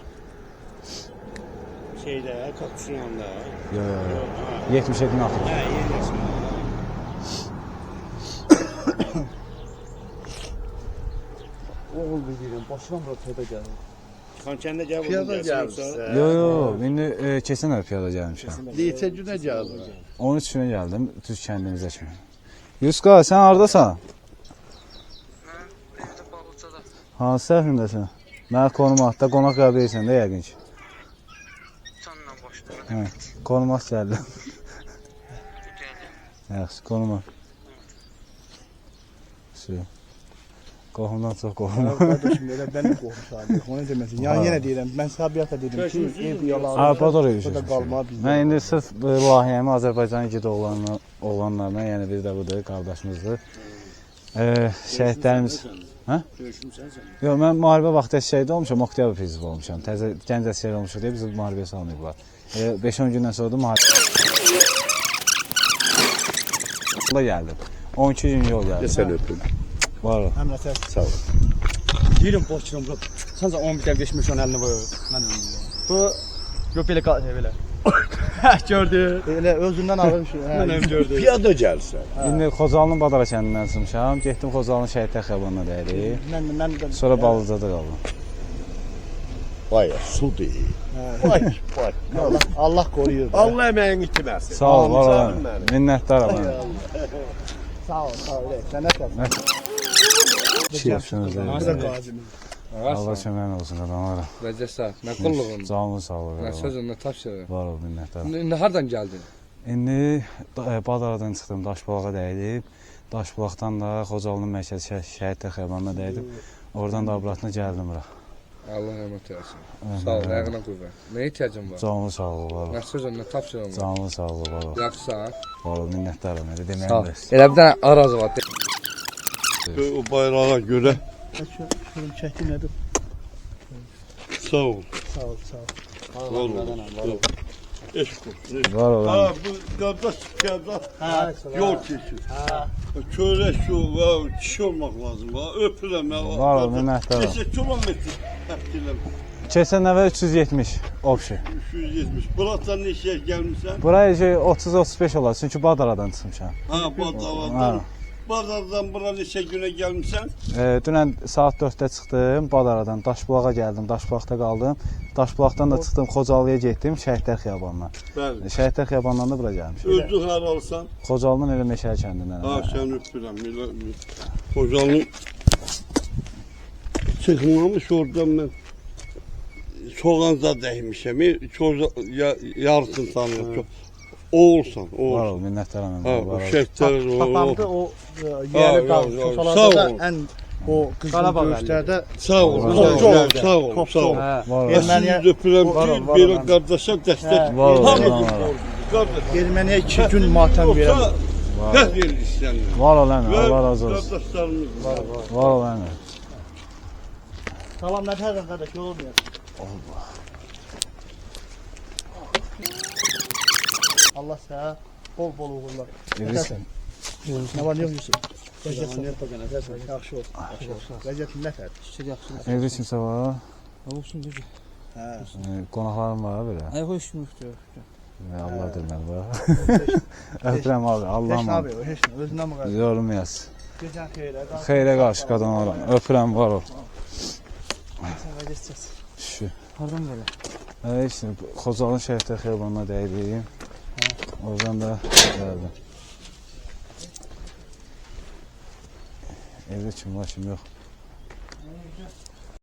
şeydə, kapsın yanında. Yo. 77'nin altında. Hə, yeni yaşam. Oğul bilirəm, başına bura peyda gəlir. Xankəndə gəl Piyada gəlmişsən. Yo. İndi keçən ay piyada gəlmişəm. Neçə günə gəldin? 13 günə gəldim, düz kəndimizə kimi. Yuska, sən hardasan? Mən evdə Balıcada. Hansı səhvindəsən? Mənə konum atda qonaq qəbul edirsən də yəqin ki. Canla başda. Hə, konum at gəldim. Yaxşı, konum at. Qohumdan çox qohum. Qardaşım, elə mən də qorxmuşam. Onu deməsin. Yəni yenə deyirəm, mən Sabiyyata dedim ki, ev yalan. Ha, Badar Burada qalma bizdə. Mən indi sırf layihəmi Azərbaycanın igid oğlanlarına, yəni bir də budur, qardaşımızdır. Şəhidlərimiz... Hə? Yox, mən müharibə vaxtı şəhid olmuşam, oktyabr prizif olmuşam. Təzə gənc əsgər olmuşuq deyə bizi müharibəyə salmayıblar. 5-10 gündən sonra da müharibə gəldim. 12 gün yol gəldim. Sən öpün. Var ol. Həmrətər. Sağ ol. Deyirəm Bakıdan bura. Səncə 11 dəqiqə geçmiş onun əlini qoyur. Mən ölüm. Bu yox belə belə. Gördü. Elə özündən alırmış. Mən gördüm. Piyada gəlsən. İndi Xocalının Badara kəndindən çıxmışam. Getdim Xocalının Şəhidlər Xiyabanına dəydik. Mən Sonra Balıcada qaldım. Vay, su deyil. Vay. Allah qoruyur. Allah əməyin itməsin. Sağ ol, var ol. Minnətdaram. Sağ ol. Sənə sağ ol. Şey yapsınız da. Allah köməyin olsun adamlara. Vəzəsə, nə qulluğun? Canlı sağ ol. Nə sözünlə tapşırır. Var ol, minnətdaram. İndi hardan gəldin? İndi Badaradan çıxdım, Daşbulağa dəydim. Daşbulaqdan da Xocalının mərkəzi Şəhidlər Xiyabanına dəydim. Oradan da abratına gəldim bura. Allah rəhmət eləsin. Sağ ol, ayağına qüvvət. Nə ehtiyacın var? Canlı sağ ol, var ol. Nə sözünlə tapşırın? Canlı sağ ol, var ol. Yaxşısan? Var ol, minnətdaram. Elə Sağ ol. deməyəm bəs. Elə bir dənə araz var. O bayrağa görə Şöyle çəkdi nədir? sağ ol. Sağ ol. Eşq olsun. Var ol. Ha, bu qardaş piyada yol keçir. Çörək yox, kişi olmaq lazım. Öpürəm. Var ol, minnətdaram. Neçə kilometr təpkilim. Keçən dəfə 370 opşi. 370. Buradan neçəyə gəlmisən? Buraya 30-35 olar, çünki Badaradan çıxmışam. Ha, Badaradan. Badardan bura neçə günə gəlmisən? Dünən saat 4-də çıxdım Badaradan, Daşbulağa gəldim, Daşbulaqda qaldım. Daşbulaqdan da çıxdım, Xocalıya getdim, Şəhidlər Xiyabanına. Bəli. Şəhidlər Xiyabanından da bura gəlmişəm. Özün haralsan? Xocalının elə Meşəli kəndindən. Ha, sən öpürəm. Xocalı çıxmamış oradan mən Çoğanza dəymişəm. Yarısını tanıyım. Oğulsan, Var oğulsan. ol, minnətdaram. Ha, o şəhətlər Papamda o yeri Kosalarda ən o qızıl döyüşlərdə Sağ ol, sağ ol, sağ ol. Erməniyə Siz öpürəm ki, belə qardaşa dəstək Erməniyə 2 gün matəm verəm. Qəh verir istəyənlər. Var ol əmi, Allah razı olsun. Qardaşlarımız var. Var ol əmi. Salam, nə tərəfdən qardaş, yol olmayaq. Allah sənə bol-bol uğurlar. Edirsən. Nə var, nə yoxsun? Yaxşı ol. Vəziyyətin nətədir? Edirsən sağ ol. Olsun düzü. Qonaqlarım var belə. Ay hoş muhtar. Allah deməli var. Öpürəm abi, Allah'ım. Heç nə abi, heç nə, özündən mi qarşı? Yorulmayas. Gecən xeyrə. Xeyrə qarşı qadın olam. Öpürəm, var ol. Sən vəziyyətçisən. Şükür. Hardan belə? İşte Xocalın Şəhidlər Xiyabanına dəydim. Oradan da gəldim. Evdə kim var, kim yox.